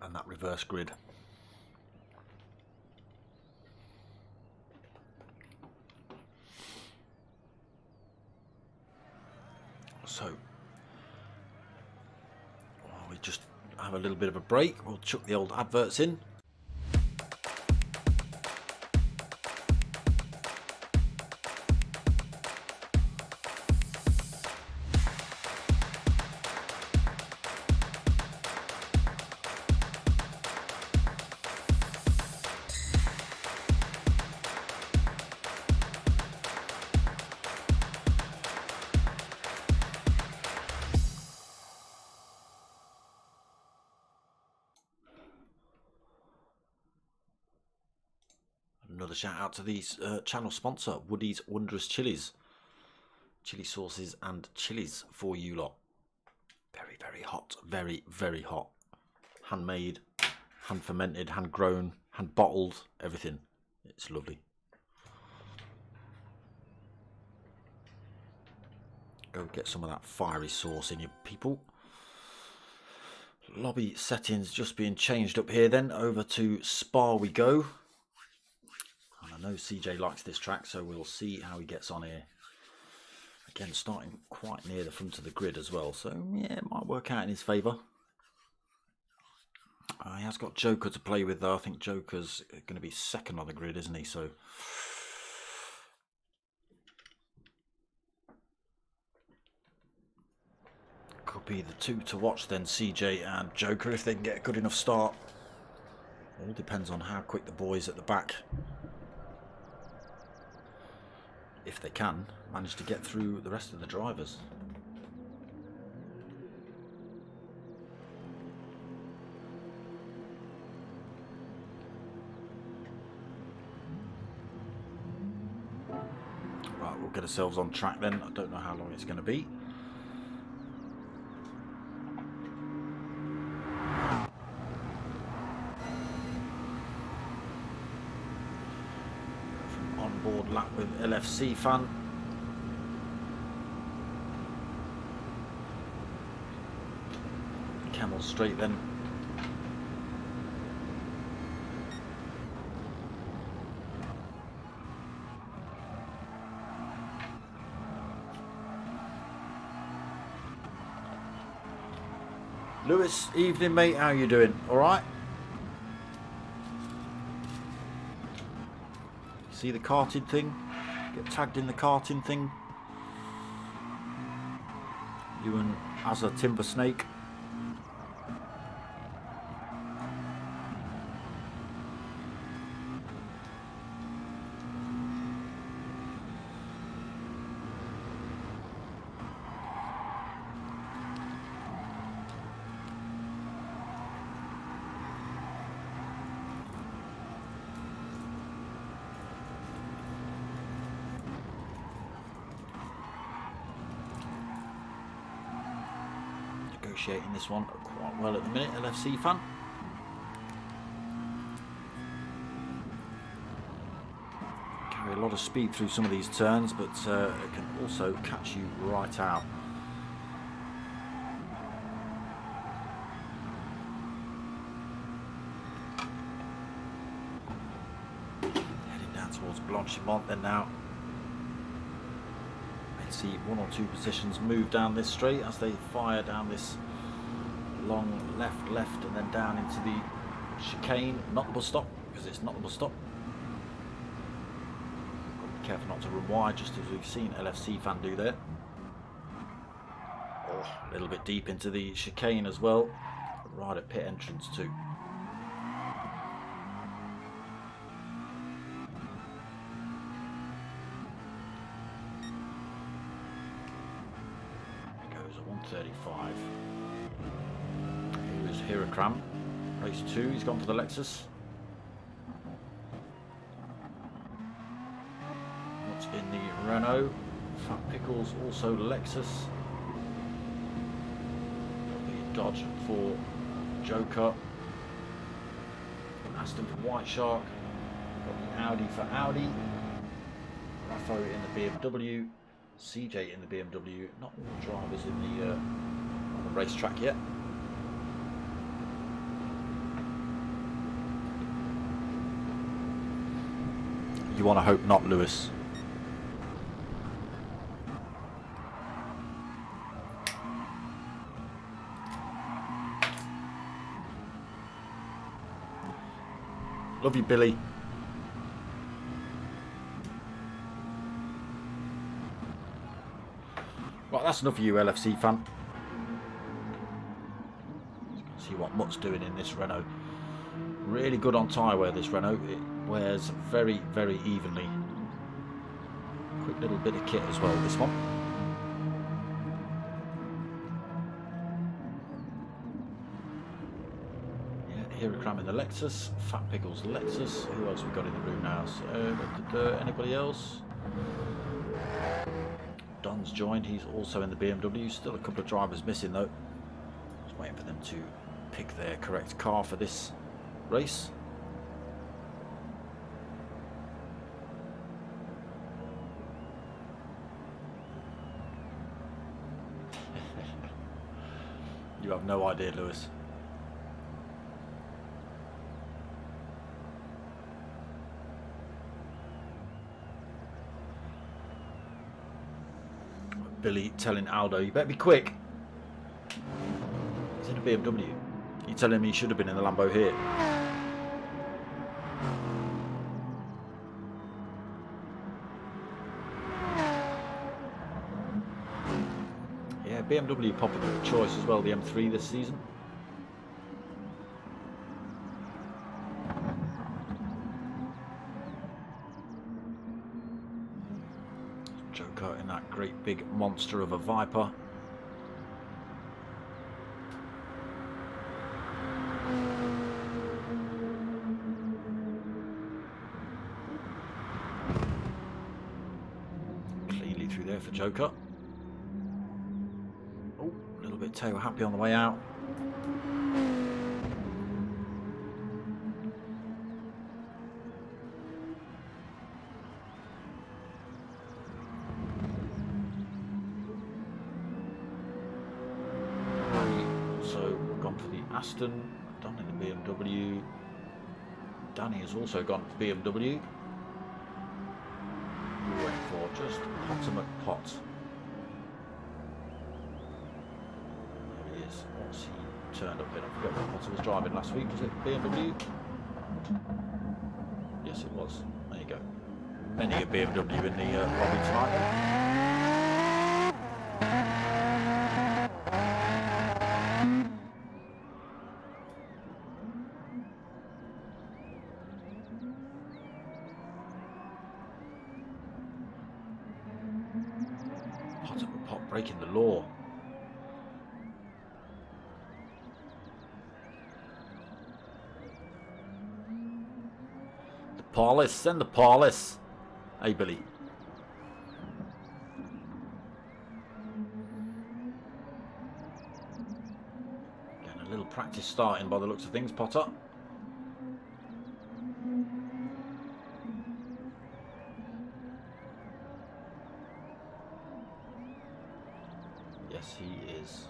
And that reverse grid. So while we just have a little bit of a break, we'll chuck the old adverts in. Another shout out to these channel sponsor, Woody's Wondrous Chilies. Chili sauces and chilies for you lot. Very, very hot. Very, very hot. Handmade, hand fermented, hand grown, hand bottled, everything. It's lovely. Go get some of that fiery sauce in you, people. Lobby settings just being changed up here then. Over to Spa we go. And I know CJ likes this track, so we'll see how he gets on here. Again, starting quite near the front of the grid as well, so yeah, it might work out in his favour. He has got Joker to play with though. I think Joker's going to be second on the grid, isn't he? So could be the two to watch then, CJ and Joker, if they can get a good enough start. All depends on how quick the boys at the back, if they can, manage to get through the rest of the drivers. Right, we'll get ourselves on track then. I don't know how long it's going to be. Onboard lap with LFC fan. Camel straight then. Lewis, evening mate, how you doing? All right? See the karting thing? Get tagged in the karting thing? You and Azza Timber Snake. Negotiating this one quite well at the minute, LFC fan. Carry a lot of speed through some of these turns, but it can also catch you right out. Heading down towards Blanchimont then now. See one or two positions move down this straight as they fire down this long left and then down into the chicane, not the bus stop, because it's not the bus stop. Be careful not to run wide, just as we've seen LFC fan do there. Oh, a little bit deep into the chicane as well, right at pit entrance too. Goes a 135. Here is Hirakram, race 2, he's gone for the Lexus. What's in the Renault? Fat Pickles, also Lexus. The Dodge for Joker. Aston for White Shark. Got the Audi for Audi. Raffo in the BMW. CJ in the BMW. Not all the drivers in the on the racetrack yet. You want to hope not, Lewis. Love you, Billy. Right, that's enough of you, LFC fan. See what Mutt's doing in this Renault. Really good on tyre wear, this Renault. It wears very, very evenly. Quick little bit of kit as well, this one. Yeah, here we cram in the Lexus. Fat Pickles Lexus. Who else we got in the room now? So, anybody else? Don's joined. He's also in the BMW. Still a couple of drivers missing though. Just waiting for them to pick their correct car for this race. You have no idea, Lewis. Billy telling Aldo, you better be quick. He's in a BMW. You telling me he should have been in the Lambo here? Yeah, BMW popular choice as well, the M3 this season. Joker in that great big monster of a Viper. Cleanly through there for Joker. Oh, a little bit tail happy on the way out. Aston, Don in the BMW. Danny has also gone to BMW. We're waiting for just Potter McPot. There he is. What's he turned up in? I forget what Potter was driving last week. Was it BMW? Yes, it was. There you go. Many a BMW in the lobby tonight. Breaking the law. The police, send the police. Hey, Billy. Getting a little practice starting by the looks of things, Potter. Yes, he is.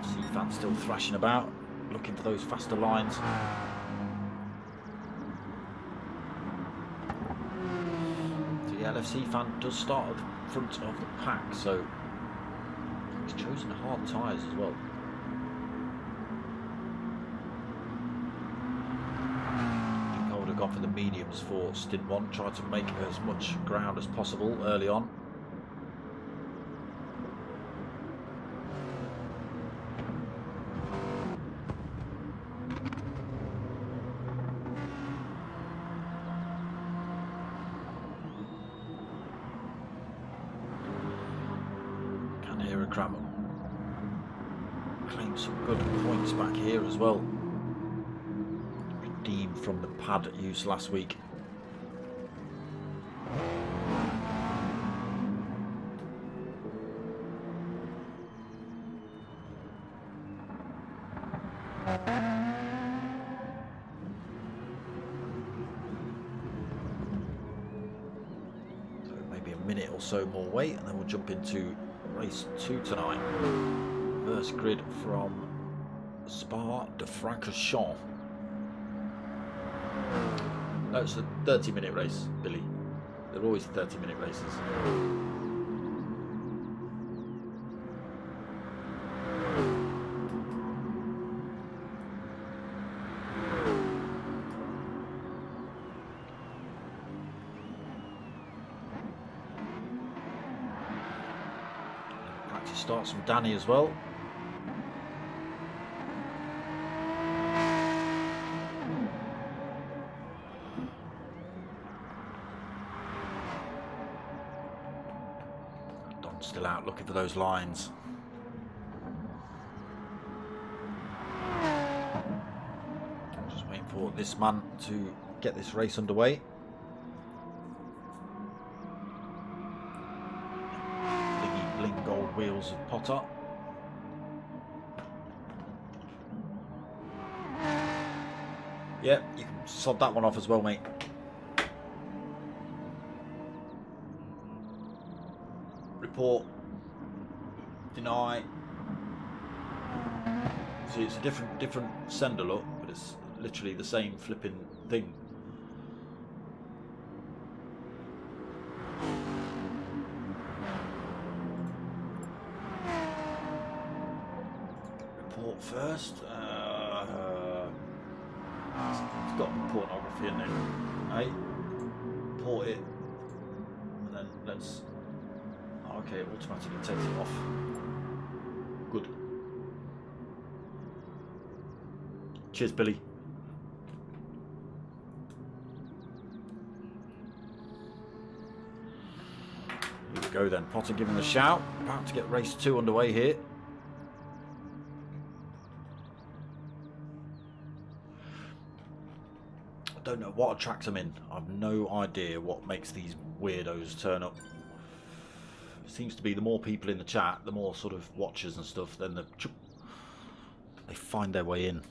FC fans still thrashing about, looking for those faster lines. So the LFC fan does start at the front of the pack, so he's chosen hard tyres as well. Gone for the mediums for stint one, tried to make as much ground as possible early on. Can hear a Cram claim some good points back here as well. From the pad use last week. So maybe a minute or so more wait and then we'll jump into race 2 tonight. First grid from Spa-de-Francorchamps. No, it's a 30-minute race, Billy. They're always 30-minute races. starts from Danny as well. Don's still out looking for those lines. I'm just waiting for this man to get this race underway. Gold wheels of Potter. Yep, you can sod that one off as well, mate. Report. Deny. See, it's a different sender look, but it's literally the same flipping thing. First, it's got pornography in it, right? Port it, and then let's. Okay, it automatically takes it off. Good. Cheers, Billy. Here we go then. Potter giving the shout. About to get race 2 underway here. Don't know what attracts them in. I've no idea what makes these weirdos turn up. It seems to be the more people in the chat, the more sort of watchers and stuff, then they find their way in.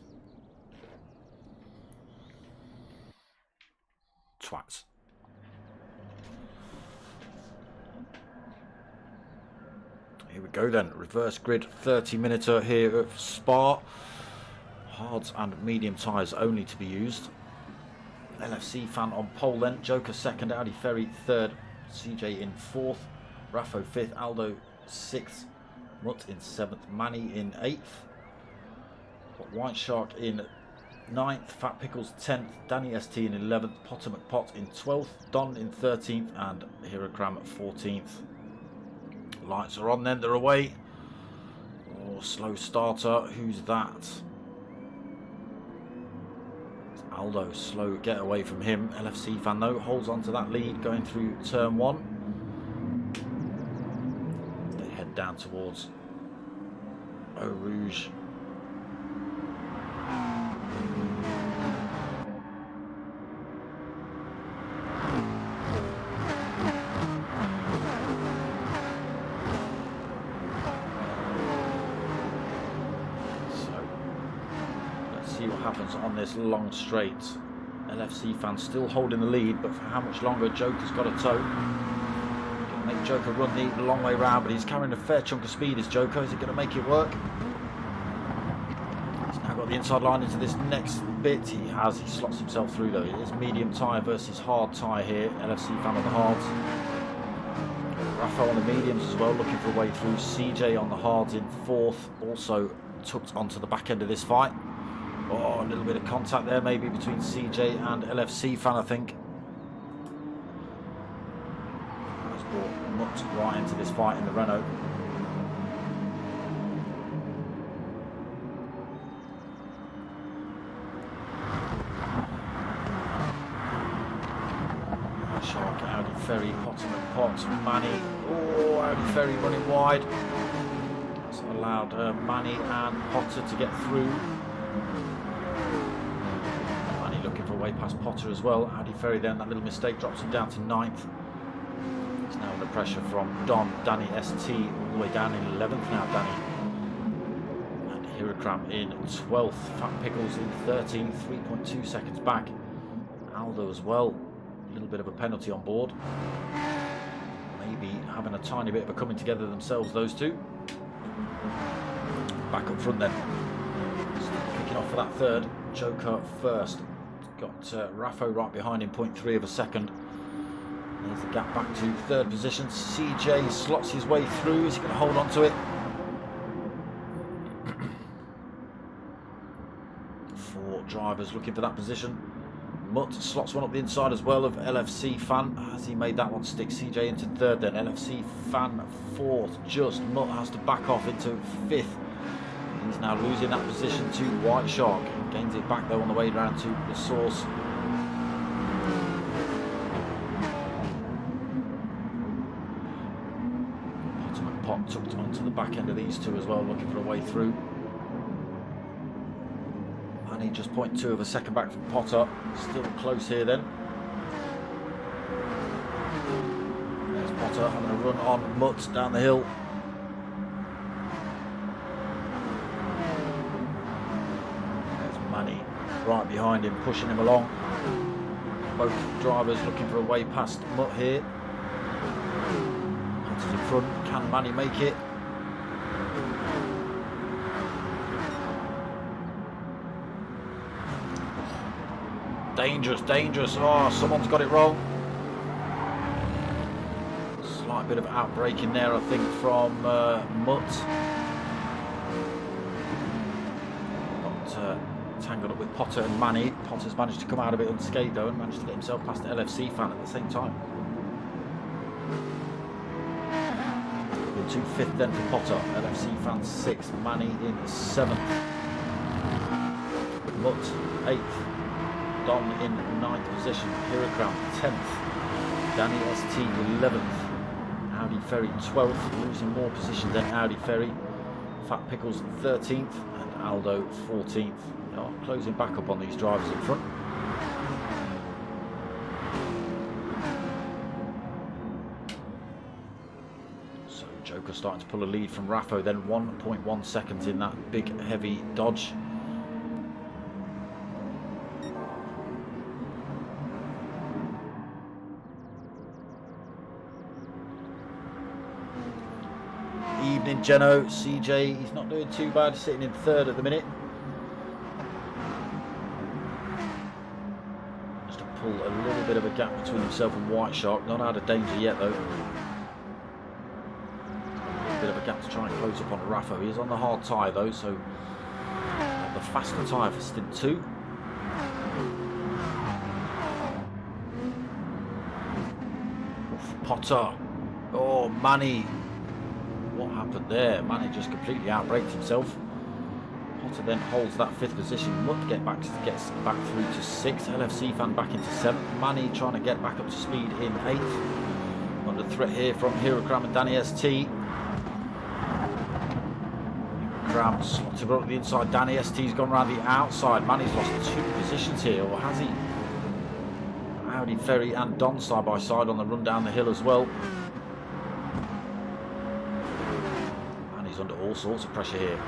Twats. Here we go then. Reverse grid 30-minute here at Spa. Hards and medium tyres only to be used. LFC fan on pole then. Joker second, Audi Ferry third, CJ in fourth, Raffo fifth, Aldo sixth, Mutt in seventh, Manny in eighth, got White Shark in ninth, Fat Pickles 10th, Danny ST in 11th, Potter McPot in 12th, Don in 13th, and Hirokram at 14th. Lights are on then, they're away. Oh, slow starter, who's that? Aldo, slow get away from him. LFC fan though holds on to that lead going through turn 1. They head down towards Eau Rouge. Happens on this long straight. LFC fan still holding the lead, but for how much longer? Joker's got a tow. Gonna make Joker run the long way round, but he's carrying a fair chunk of speed, is Joker. Is it going to make it work? He's now got the inside line into this next bit. He has. He slots himself through though. It is medium tyre versus hard tyre here. LFC fan on the hards. Raffo on the mediums as well, looking for a way through. CJ on the hards in fourth, also tucked onto the back end of this fight. Oh, a little bit of contact there maybe between CJ and LFC fan, I think. That's brought Mutt right into this fight in the Renault. Shark, Audi Ferry, Potter McPot, Manny. Oh, Audi Ferry running wide. That's allowed Manny and Potter to get through. Looking for a way past Potter as well. Audi Ferry then, that little mistake drops him down to 9th. He's now under pressure from Don, Danny ST all the way down in 11th now, Danny. And Hirokram in 12th, Fat Pickles in 13th, 3.2 seconds back. Aldo as well, a little bit of a penalty on board. Maybe having a tiny bit of a coming together themselves, those two. Back up front then. Kicking off for that third, Joker first. Got Raffo right behind him, 0.3 of a second. There's the gap back to third position. CJ slots his way through. Is he going to hold on to it? 4 drivers looking for that position. Mutt slots one up the inside as well of LFC Fan. Has he made that one stick? CJ into third then. LFC Fan fourth. Just Mutt has to back off into fifth. He's now losing that position to White Shark. Gains it back though on the way round to the source. Pot tucked onto the back end of these two as well, looking for a way through. And he just 0.2 of a second back from Potter. Still close here then. There's Potter having a run on Mutt down the hill. There's Manny right behind him, pushing him along. Both drivers looking for a way past Mutt here. Potter's in front. Can Manny make it? Dangerous, dangerous. Oh, someone's got it wrong. Slight bit of outbreak in there, I think, from Mutt. Got tangled up with Potter and Manny. Potter's managed to come out of it unscathed though, and managed to get himself past the LFC Fan at the same time. Into fifth then for Potter. LFC Fan sixth. Manny in seventh. Mutt eighth. Don in ninth position. Hirokram 10th. Danny ST 11th. Audi Ferry 12th. Losing more position than Audi Ferry. Fat Pickles 13th. And Aldo 14th. Oh, closing back up on these drivers in front. So Joker starting to pull a lead from Raffo. Then 1.1 seconds in that big heavy Dodge. Evening, Geno. CJ, he's not doing too bad, sitting in third at the minute. Just to pull a little bit of a gap between himself and White Shark. Not out of danger yet, though. A bit of a gap to try and close up on Raffo. He is on the hard tyre, though, so the faster tyre for stint 2. Potter. Oh, Manny. What happened there? Manny just completely outbraked himself. Potter then holds that fifth position. Mutt gets back through to sixth. LFC Fan back into seventh. Manny trying to get back up to speed in eighth. Under threat here from Hirokram and Danny ST. Hirokram slotted up the inside. Danny ST's gone around the outside. Manny's lost 2 positions here, or has he? Audi Ferry and Don side by side on the run down the hill as well. He's under all sorts of pressure here.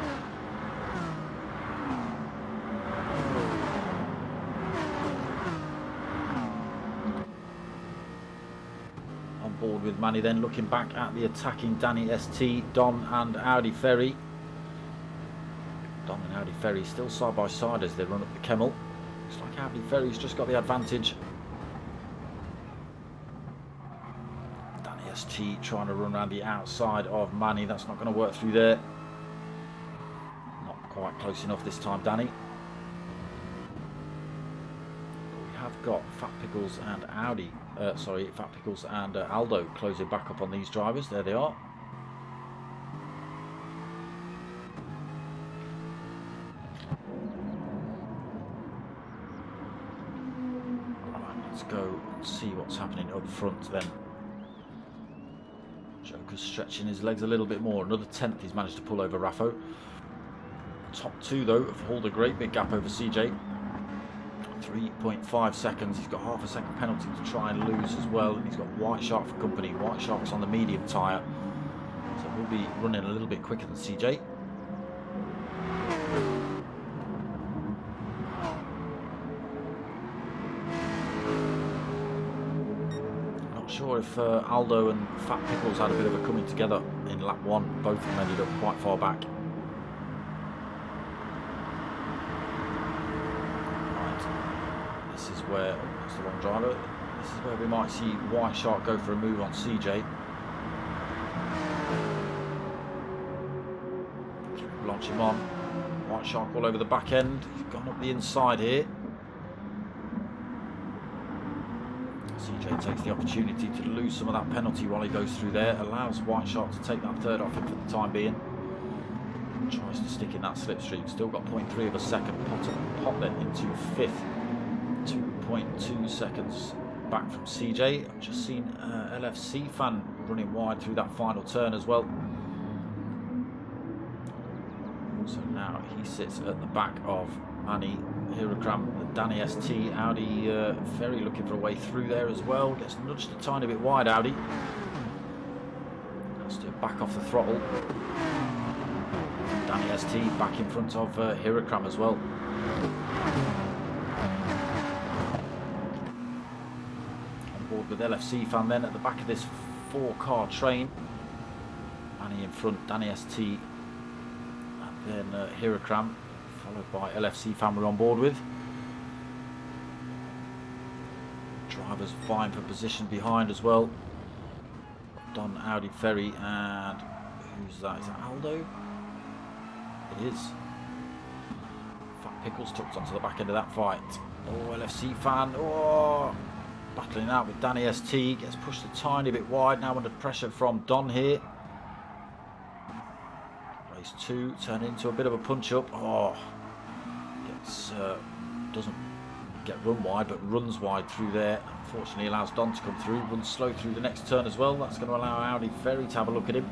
On board with Manny then, looking back at the attacking Danny ST, Don and Audi Ferry. Don and Audi Ferry still side by side as they run up the Kemmel. Looks like Audi Ferry's just got the advantage. ST trying to run around the outside of Manny. That's not going to work through there. Not quite close enough this time, Danny. We have got Fat Pickles and Fat Pickles and Aldo closing back up on these drivers. There they are. Right, let's go and see what's happening up front then. Joker's stretching his legs a little bit more. Another 10th he's managed to pull over Raffo. Top 2 though have hauled a great big gap over CJ. 3.5 seconds. He's got half a second penalty to try and lose as well. And he's got White Shark for company. White Shark's on the medium tyre. So we'll be running a little bit quicker than CJ. Sure if Aldo and Fat Pickles had a bit of a coming together in lap 1. Both of them ended up quite far back. Right. This is where, that's the wrong driver. This is where we might see White Shark go for a move on CJ. Launch him on. White Shark all over the back end. He's gone up the inside here. CJ takes the opportunity to lose some of that penalty while he goes through there. Allows White Shark to take that third off him for the time being. Tries to stick in that slipstream. Still got 0.3 of a second. Pop then into 5th. 2.2 seconds back from CJ. I've just seen LFC fan running wide through that final turn as well. So now he sits at the back of Manny Hirakram, the Danny ST. Audi very looking for a way through there as well. Gets nudged a tiny bit wide, Audi. Has to back off the throttle. Danny ST back in front of Hirakram as well. On board with LFC fan then at the back of this 4-car train. Manny in front, Danny ST. Then Hirakram, followed by LFC fan we're on board with. Drivers vying for position behind as well. Don Audi Ferry, and who's that? Is that Aldo? It is. Fat Pickles tucked onto the back end of that fight. Oh, LFC fan. Oh, battling out with Danny ST. Gets pushed a tiny bit wide. Now under pressure from Don here. 2 turn into a bit of a punch up. Oh, gets doesn't get run wide, but runs wide through there. Unfortunately, allows Don to come through. Runs slow through the next turn as well. That's going to allow Audi Ferry to have a look at him.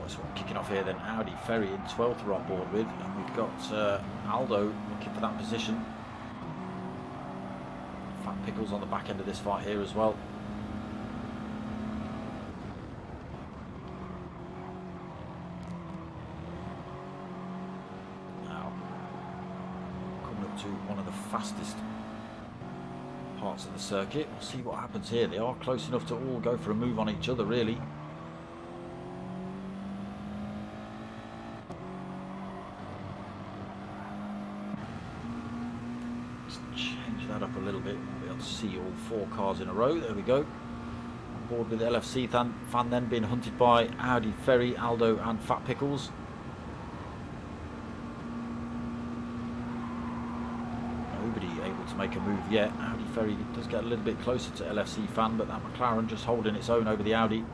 What's kicking off here then? Audi Ferry in 12th we're on board with, and we've got Aldo looking for that position. Fat Pickles on the back end of this fight here as well. To one of the fastest parts of the circuit. We'll see what happens here. They are close enough to all go for a move on each other, really. Let's change that up a little bit. We'll be able to see all 4 cars in a row. There we go. On board with the LFC fan then being hunted by Audi Ferry, Aldo and Fat Pickles. Able to make a move yet. Audi Ferry does get a little bit closer to LFC fan, but that McLaren just holding its own over the Audi.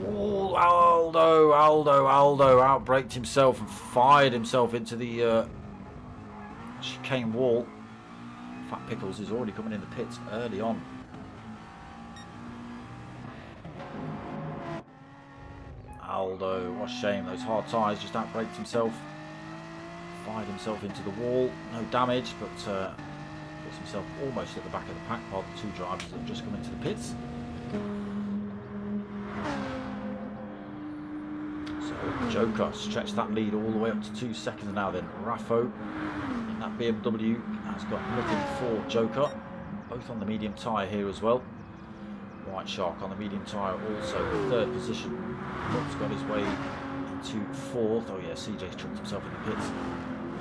Oh, Aldo outbraked himself and fired himself into the chicane wall. Fat Pickles is already coming in the pits early on. Aldo, what a shame, those hard tyres, just outbraked himself. Fired himself into the wall, no damage, but gets himself almost at the back of the pack while the 2 drivers have just come into the pits. So Joker stretched that lead all the way up to 2 seconds now then. Raffo in that BMW has got nothing for Joker, both on the medium tyre here as well. White Shark on the medium tyre also 3rd position. Mutt's got his way into 4th. Oh yeah, CJ's tripped himself in the pits.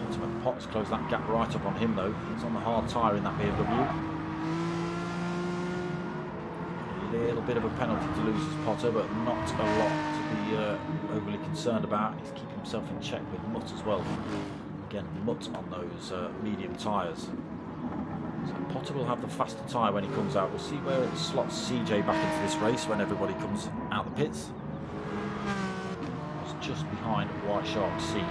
Ultimate Potts closed that gap right up on him though. He's on the hard tyre in that BMW. A little bit of a penalty to lose his Potter, but not a lot to be overly concerned about. He's keeping himself in check with Mutt as well. Again, Mutt on those medium tyres. So Potter will have the faster tyre when he comes out. We'll see where it slots CJ back into this race when everybody comes out the pits. It's just behind White Shark C.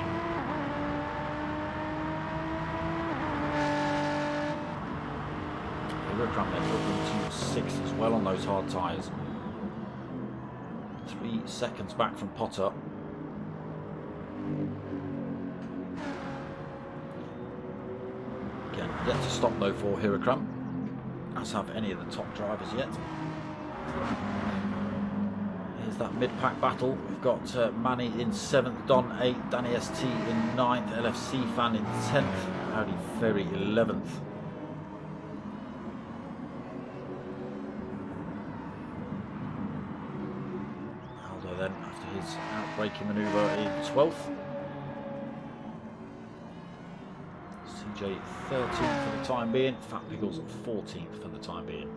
Hirakram then looking to 6th as well on those hard tyres. 3 seconds back from Potter. Again, yet to stop though for Hirakram, as have any of the top drivers yet. Here's that mid-pack battle. We've got Manny in 7th, Don 8th, Danny ST in 9th, LFC fan in 10th, Audi Ferry 11th. Aldo then, after his outbraking manoeuvre, in 12th. CJ 13th for the time being, Fat Pickles 14th for the time being.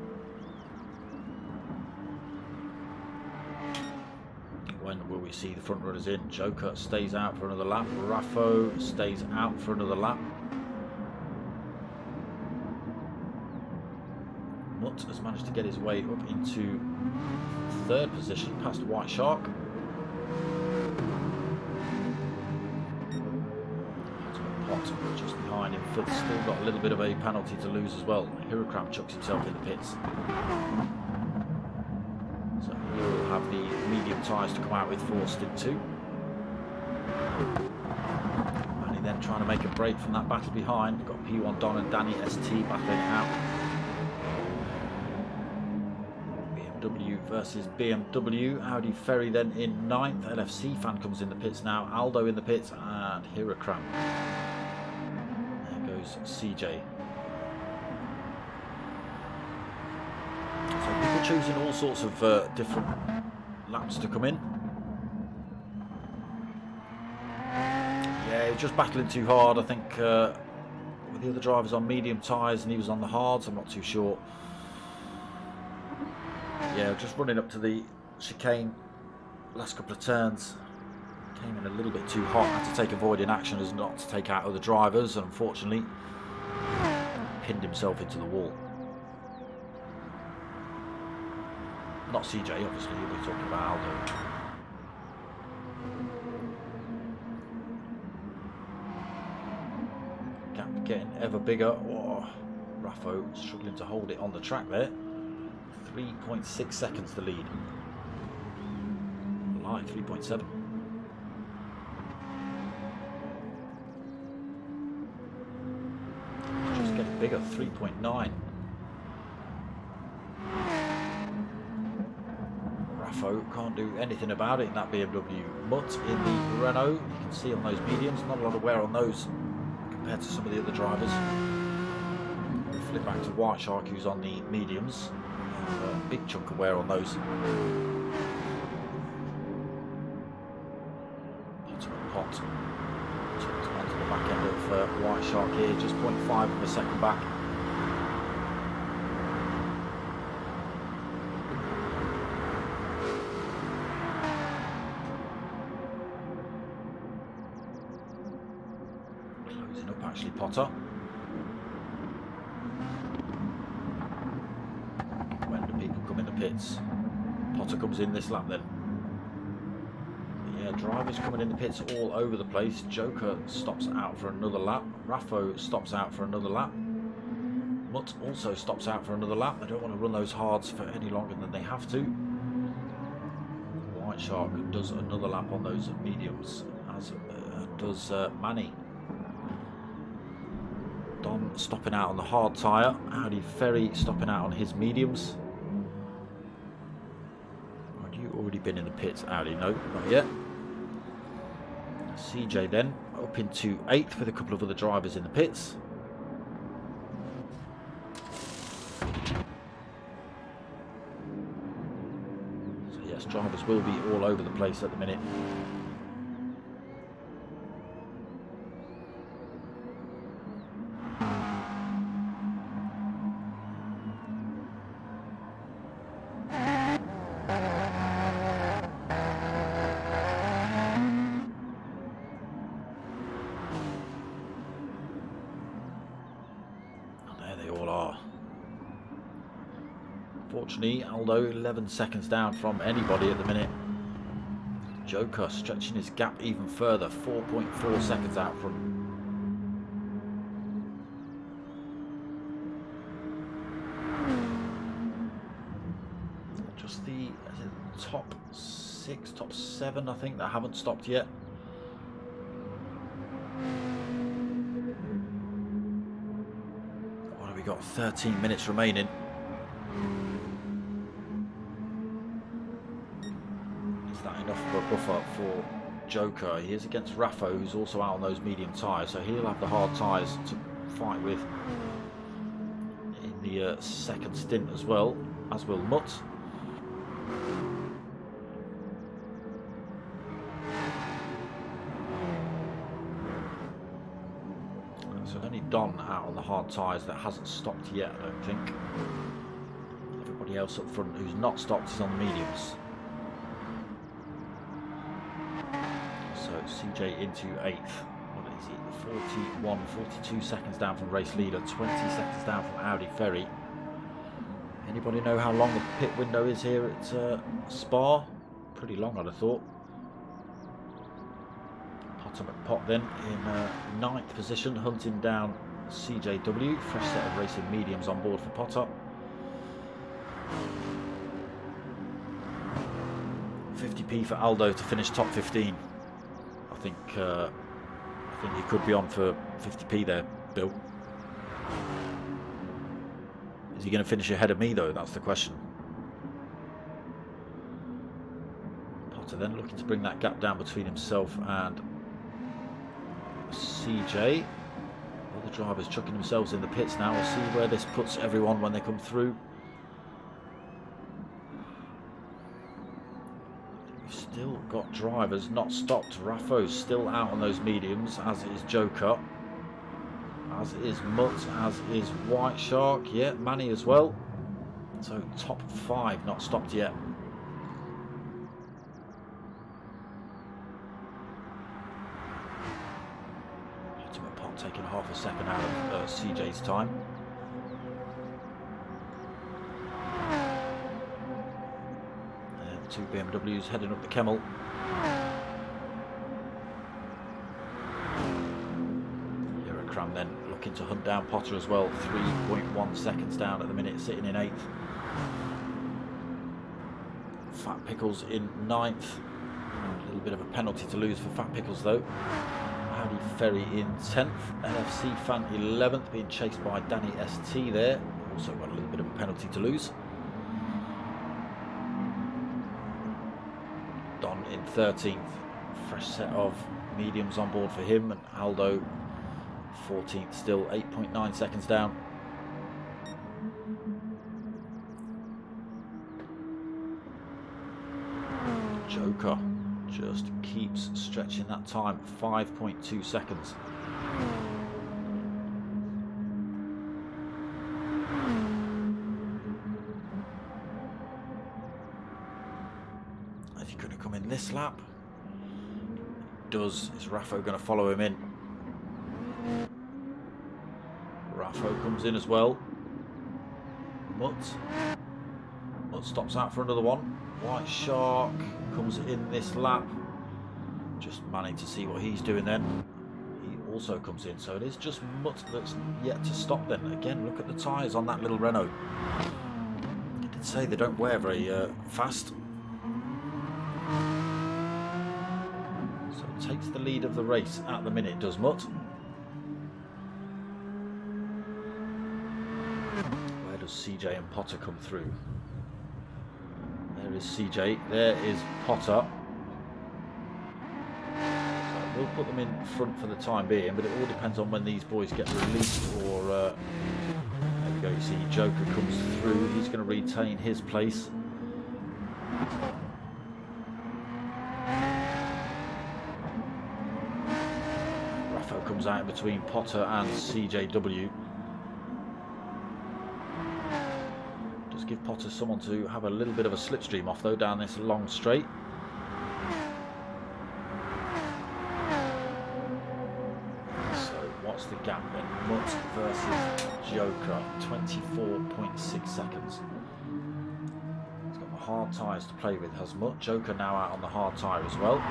When will we see the front runners in? Joker stays out for another lap. Raffo stays out for another lap. Mutt has managed to get his way up into 3rd position past White Shark. Pot just behind him. 5th, still got a little bit of a penalty to lose as well. Hurricane chucks himself in the pits. So he'll have the medium tyres to come out with for stint 2. And he then trying to make a break from that battle behind. We've got P1 Don and Danny ST battling it out. BMW versus BMW. Audi Ferry then in 9th. LFC fan comes in the pits now. Aldo in the pits and Hurricane. There goes CJ. So people choosing all sorts of different laps to come in. Yeah, he was just battling too hard. I think with the other drivers on medium tyres and he was on the hards. I'm not too sure. Yeah, just running up to the chicane, last couple of turns, came in a little bit too hot. Had to take avoiding action as not to take out other drivers, and unfortunately pinned himself into the wall. Not CJ, obviously, we're talking about Aldo. Gap getting ever bigger. Oh, Raffo struggling to hold it on the track there. 3.6 seconds to lead. Lie, 3.7. Just getting bigger, 3.9. Raffo can't do anything about it in that BMW. Mutt in the Renault, you can see on those mediums, not a lot of wear on those compared to some of the other drivers. We'll flip back to White Shark, who's on the mediums. A big chunk of wear on those. Pot tucked onto the back end of White Shark here, just 0.5 of a second back. Closing up actually, Potter. Pits. Potter comes in this lap then. But yeah, drivers coming in the pits all over the place. Joker stops out for another lap. Raffo stops out for another lap. Mutt also stops out for another lap. They don't want to run those hards for any longer than they have to. White Shark does another lap on those mediums, as does Manny. Don stopping out on the hard tyre. Audi Ferry stopping out on his mediums. Already been in the pits, Audi, no, not yet. CJ then up into 8th with a couple of other drivers in the pits. So yes, drivers will be all over the place at the minute. Unfortunately, Aldo 11 seconds down from anybody at the minute. Joker stretching his gap even further, 4.4 seconds out from. Just the top 6, top 7, I think, that haven't stopped yet. What have we got? 13 minutes remaining. Enough of a buffer for Joker. He is against Raffo, who's also out on those medium tyres, so he'll have the hard tyres to fight with in the second stint as well, as will Mutt. So only Don out on the hard tyres that hasn't stopped yet, I don't think. Everybody else up front who's not stopped is on the mediums. CJ into 8th. What is he? 41, 42 seconds down from race leader, 20 seconds down from Audi Ferry. Anybody know how long the pit window is here at Spa? Pretty long, I'd have thought. Potter McPot then in 9th position, hunting down CJW. Fresh set of racing mediums on board for Potter. 50p for Aldo to finish top 15. I think he could be on for 50p there, Bill. Is he going to finish ahead of me though? That's the question. Potter then looking to bring that gap down between himself and CJ. Other drivers chucking themselves in the pits now. We'll see where this puts everyone when they come through. We've still got drivers not stopped. Raffo's still out on those mediums, as is Joker, as is Mutt, as is White Shark. Yeah, Manny as well. So top 5 not stopped yet. Taking half a second out of CJ's time. And 2 BMWs heading up the Kemmel. Eurocram then looking to hunt down Potter as well. 3.1 seconds down at the minute, sitting in 8th. Fat Pickles in 9th. A little bit of a penalty to lose for Fat Pickles though. Howdy Ferry in 10th, LFC Fan 11th, being chased by Danny ST there. Also got a little bit of a penalty to lose. Don in 13th, fresh set of mediums on board for him, and Aldo 14th, still 8.9 seconds down. Joker just keeps stretching that time, 5.2 seconds. Is he going to come in this lap? Does. Is Raffo going to follow him in? Raffo comes in as well. Mutt stops out for another one. White Shark comes in this lap. Just managing to see what he's doing then. He also comes in, so it is just Mutt that's yet to stop then. Again, look at the tyres on that little Renault. I did say they don't wear very fast. So it takes the lead of the race at the minute, does Mutt. Where does CJ and Potter come through? There is CJ, there is Potter. So we'll put them in front for the time being, but it all depends on when these boys get released. Or there we go, you see Joker comes through, he's going to retain his place. Raffo comes out in between Potter and CJW. Give Potter someone to have a little bit of a slipstream off though down this long straight. So what's the gap then? Mutt versus Joker, 24.6 seconds. He's got the hard tyres to play with, has Mutt. Joker now out on the hard tyre as well.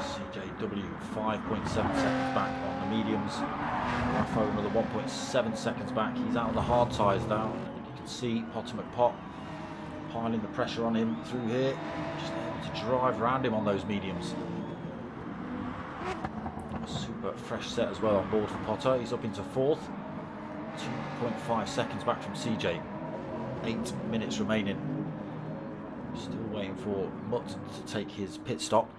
CJW 5.7 seconds back on the mediums. Raffo another 1.7 seconds back. He's out on the hard tyres now. You can see Potter McPot piling the pressure on him through here. Just able to drive around him on those mediums. A super fresh set as well on board for Potter. He's up into 4th. 2.5 seconds back from CJ. 8 minutes remaining. Still waiting for Mutt to take his pit stop.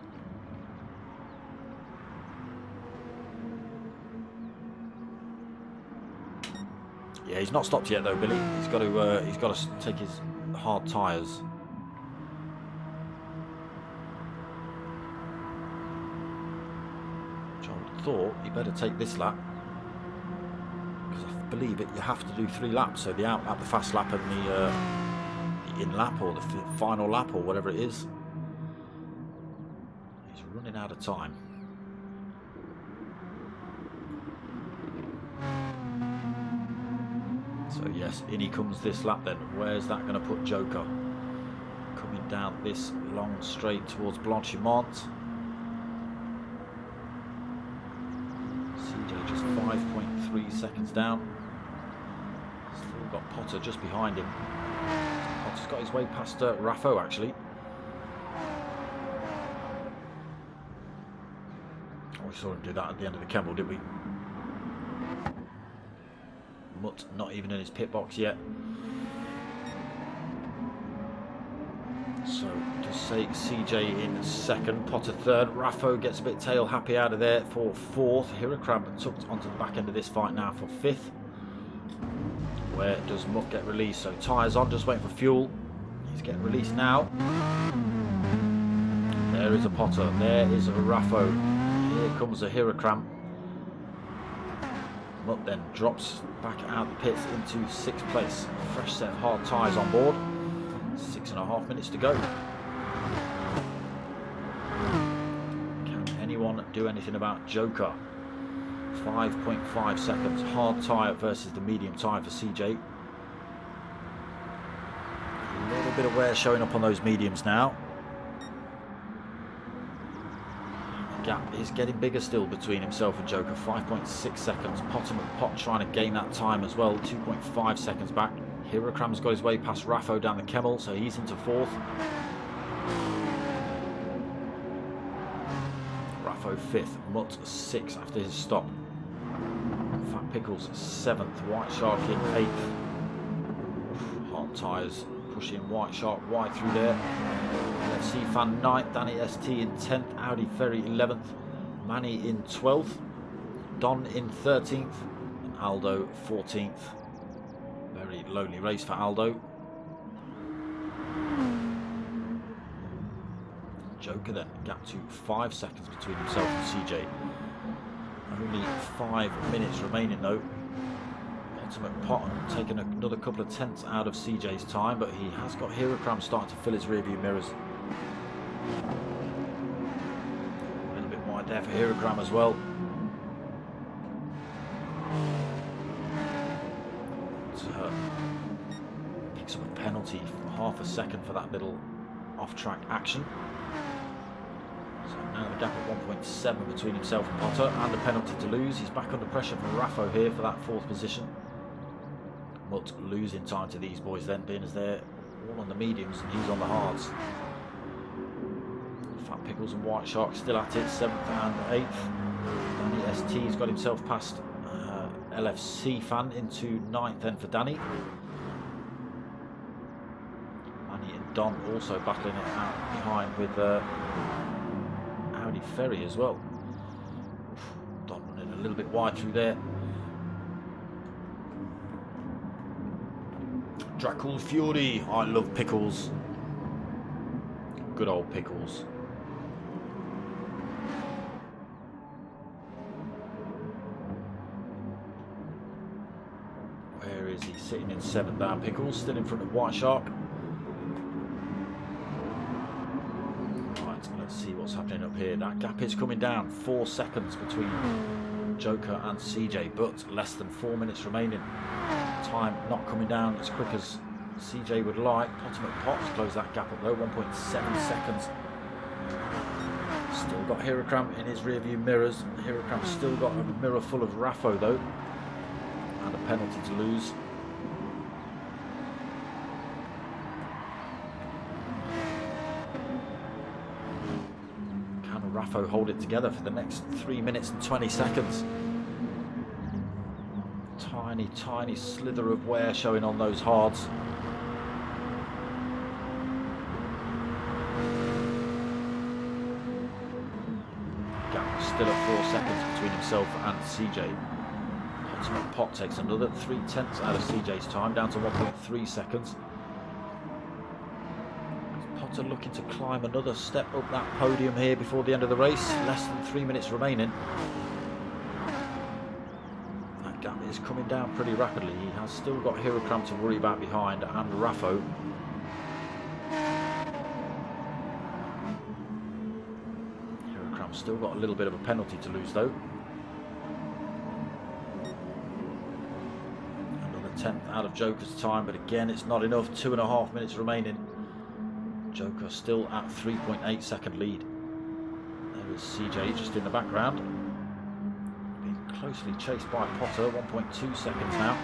Yeah, he's not stopped yet though, Billy. He's got to take his hard tyres. Which I would have thought he better take this lap, because I believe you have to do 3 laps. So the out lap, the fast lap, and the in lap, or the final lap, or whatever it is. He's running out of time. So yes, in he comes this lap then. Where's that going to put Joker? Coming down this long straight towards Blanchimont. CJ just 5.3 seconds down. Still got Potter just behind him. Potter's got his way past Raffo actually. Oh, we saw him do that at the end of the Kemmel, didn't we? Mutt not even in his pit box yet. So just say CJ in second, Potter third. Raffo gets a bit tail happy out of there for fourth. Hirakram tucked onto the back end of this fight now for fifth. Where does Mutt get released? So tyres on, just waiting for fuel. He's getting released now. There is a Potter. There is a Raffo. Here comes a Hirakram. Mutt then drops back out the pits into sixth place. Fresh set of hard tyres on board. 6.5 minutes to go. Can anyone do anything about Joker? 5.5 seconds. Hard tyre versus the medium tyre for CJ. A little bit of wear showing up on those mediums now. Gap is getting bigger still between himself and Joker. 5.6 seconds. Pot trying to gain that time as well. 2.5 seconds back. Hirakram's got his way past Raffo down the Kemmel, so he's into fourth. Raffo fifth. Mutt sixth after his stop. Fat Pickles seventh. White Shark in eighth. Hard tyres pushing White Shark wide through there. LFC Fan 9th, Danny ST in 10th, Audi Ferry 11th, Manny in 12th, Don in 13th, and Aldo 14th. Very lonely race for Aldo. Joker then, gap to 5 seconds between himself and CJ. Only 5 minutes remaining though. Pot taking another couple of tenths out of CJ's time, but he has got Hirakram starting to fill his rearview mirrors. A little bit wide there for Hirakram as well. Picks up a penalty for half a second for that little off-track action. So now the gap at 1.7 between himself and Potter, and the penalty to lose. He's back under pressure from Raffo here for that fourth position. Mutt losing time to these boys then, being as they're all on the mediums and he's on the hards. Fat Pickles and White Shark still at it, 7th and 8th. Danny ST's got himself past LFC Fan into 9th then for Danny. Manny and Don also battling it out behind with Audi Ferry as well. Don running a little bit wide through there. Dracul Fury. I love Pickles. Good old Pickles. Where is he? Sitting in 7th down. Pickles still in front of White Shark. Right, let's see what's happening up here. That gap is coming down. 4 seconds between Joker and CJ, but less than 4 minutes remaining. Time not coming down as quick as CJ would like. Potts closed that gap up though, 1.7 seconds. Still got Hirakram in his rearview mirrors. Hirakram's still got a mirror full of Raffo though, and a penalty to lose. Can Raffo hold it together for the next 3 minutes and 20 seconds? Tiny slither of wear showing on those hards. Gap still at 4 seconds between himself and CJ. Pot takes another 3/10 out of CJ's time, down to 1.3 seconds. Potter looking to climb another step up that podium here before the end of the race. Less than 3 minutes remaining. Is coming down pretty rapidly. He has still got Hirakram to worry about behind and Raffo. Hirakram's still got a little bit of a penalty to lose though. Another 1/10 out of Joker's time, but again, it's not enough. 2.5 minutes remaining. Joker still at 3.8 second lead. There is CJ just in the background. Being closely chased by Potter, 1.2 seconds now.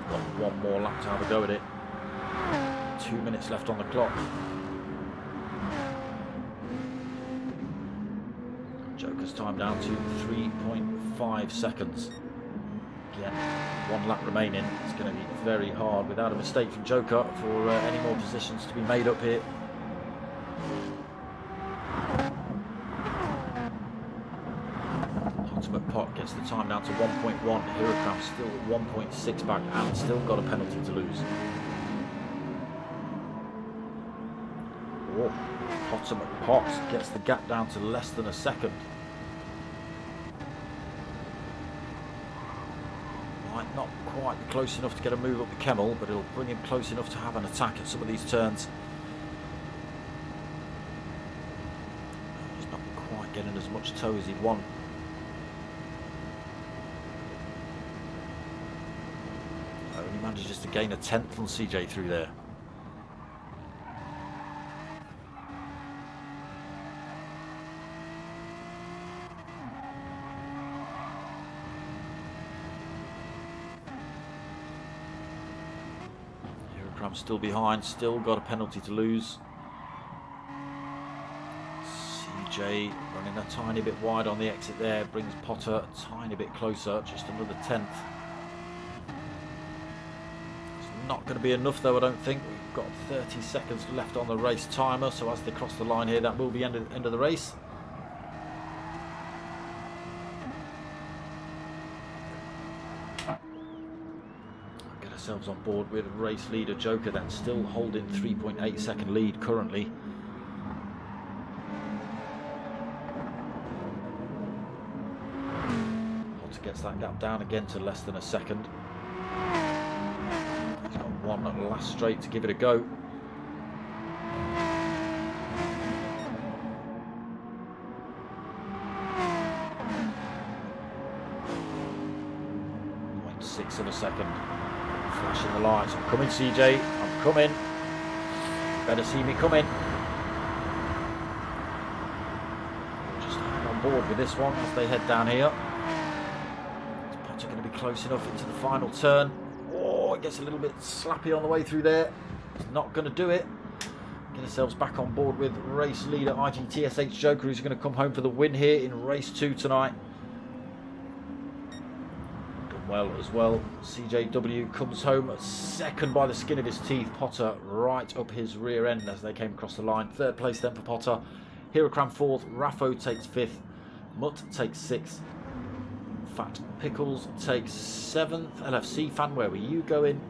Got one more lap to have a go at it. 2 minutes left on the clock. Joker's time down to 3.5 seconds. Again, 1 lap remaining. It's going to be very hard without a mistake from Joker for any more positions to be made up here. Ultimate Pot gets the time down to 1.1. Hurricane still 1.6 back and still got a penalty to lose. Oh, Ultimate Pot gets the gap down to less than a second. Might not quite be close enough to get a move up the Kemmel, but it'll bring him close enough to have an attack at some of these turns. He's not quite getting as much toe as he'd want. Only manages to gain 1/10 on CJ through there. I'm still behind, still got a penalty to lose. CJ running a tiny bit wide on the exit there, brings Potter a tiny bit closer, just another 1/10. It's not going to be enough though, I don't think. We've got 30 seconds left on the race timer, so as they cross the line here, that will be end of the race. Ourselves on board with race leader Joker, then still holding 3.8 second lead currently. Potter gets that gap down again to less than a second. He's got one last straight to give it a go. .6 of a second. Flashing the lights. I'm coming, CJ. I'm coming. Better see me coming. Just hang on board with this one as they head down here. Is Potter going to be close enough into the final turn? Oh, it gets a little bit slappy on the way through there. It's not going to do it. Get ourselves back on board with race leader IGTSH Joker, who's going to come home for the win here in race 2 tonight. Well as well. CJW comes home second by the skin of his teeth. Potter right up his rear end as they came across the line. Third place then for Potter. Hurricane fourth. Raffo takes 5th. Mutt takes 6th. Fat Pickles takes 7th. LFC Fan, where were you going?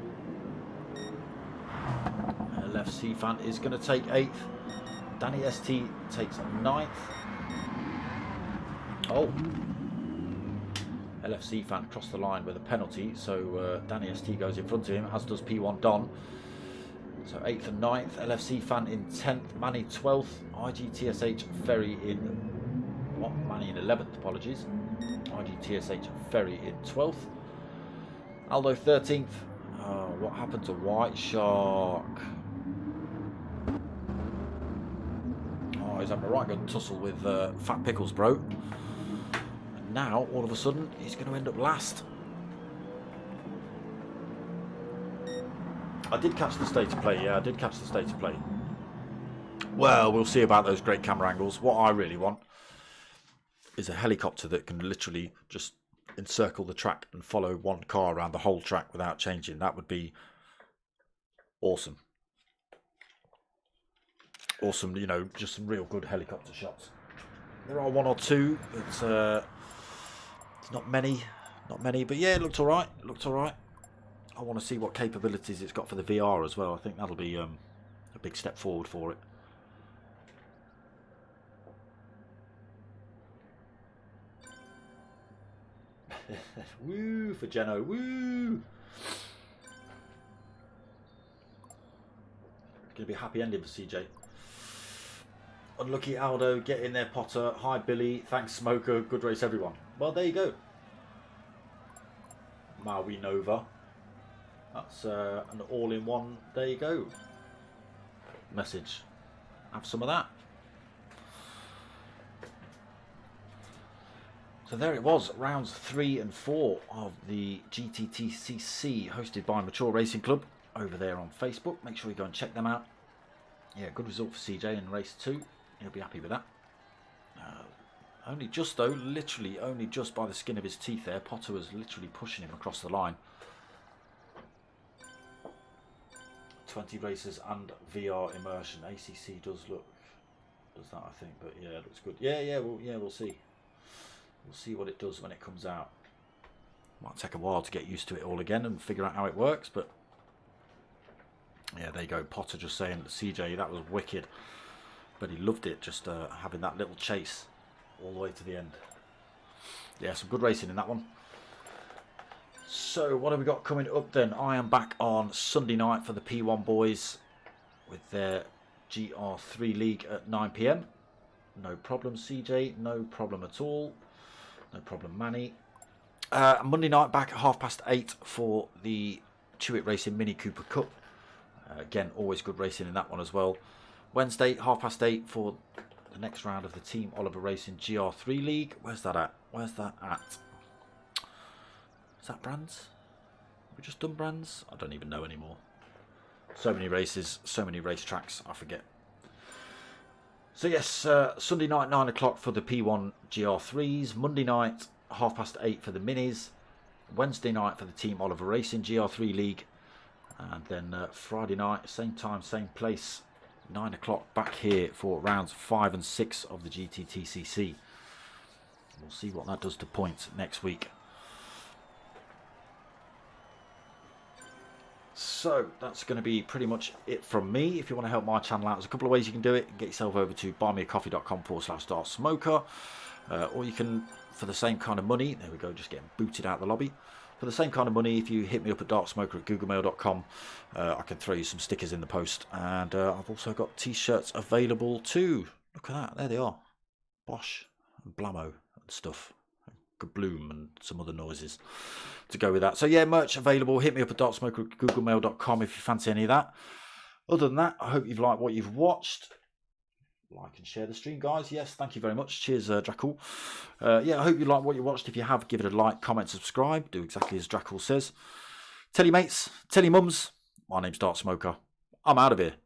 LFC Fan is going to take 8th. Danny ST takes 9th. Oh. LFC Fan crossed the line with a penalty, so Danny ST goes in front of him, as does P1 Don. So 8th and 9th, LFC Fan in 10th, Manny 12th, IGTSH Ferry in... what? Manny in 11th, apologies. IGTSH Ferry in 12th. Aldo 13th. What happened to White Shark? Oh, he's having a right good tussle with Fat Pickles, bro. Now, all of a sudden, he's going to end up last. I did catch the state of play, yeah, I did catch the state of play. Well, we'll see about those great camera angles. What I really want is a helicopter that can literally just encircle the track and follow one car around the whole track without changing. That would be awesome. Awesome, you know, just some real good helicopter shots. There are one or two, but it's not many, but yeah, it looked all right. It looked all right. I want to see what capabilities it's got for the VR as well. I think that'll be a big step forward for it. Woo for Geno, woo! It's going to be a happy ending for CJ. Unlucky Aldo, get in there, Potter. Hi, Billy. Thanks, Smoker. Good race, everyone. Well, there you go. Maui Nova. That's an all-in-one. There you go. Message. Have some of that. So there it was, rounds 3 and 4 of the GTTCC hosted by Mature Racing Club over there on Facebook. Make sure you go and check them out. Yeah, good result for CJ in race 2. He'll be happy with that. Only just though, literally only just by the skin of his teeth there. Potter was literally pushing him across the line. 20 races and VR immersion. ACC does that I think, but yeah, it looks good. We'll see. We'll see what it does when it comes out. Might take a while to get used to it all again and figure out how it works, but yeah, there you go. Potter just saying, CJ, that was wicked. But he loved it, just having that little chase all the way to the end. Yeah, some good racing in that one. So what have we got coming up then? I am back on Sunday night for the P1 boys with their GR3 League at 9 PM. No problem, CJ. No problem at all. No problem, Manny. Monday night back at 8:30 for the Chewit Racing Mini Cooper Cup. Again, always good racing in that one as well. Wednesday, 8:30 for the next round of the Team Oliver Racing GR3 League. Where's that at? Where's that at? Is that Brands? Have we just done Brands? I don't even know anymore. So many races, so many racetracks, I forget. So yes, Sunday night 9 o'clock for the P1 GR3s. Monday night 8:30 for the Minis. Wednesday night for the Team Oliver Racing GR3 League. And then Friday night, same time, same place, 9 o'clock back here for rounds 5 and 6 of the GTTCC. We'll see what that does to points next week. So that's going to be pretty much it from me. If you want to help my channel out, there's a couple of ways you can do it. Get yourself over to buymeacoffee.com/dartsmoker, or you can, for the same kind of money, there we go, just getting booted out of the lobby. For the same kind of money, if you hit me up at dartsmoker@googlemail.com, I can throw you some stickers in the post. And I've also got t-shirts available too. Look at that, there they are. Bosch and Blamo and stuff. Bloom and some other noises to go with that. So yeah, merch available. Hit me up at dartsmoker@googlemail.com if you fancy any of that. Other than that, I hope you've liked what you've watched. Like and share the stream, guys. Yes, thank you very much. Cheers, Drackle. Yeah, I hope you like what you watched. If you have, give it a like, comment, subscribe. Do exactly as Drackle says. Tell your mates, tell your mums. My name's Dartsmoker. I'm out of here.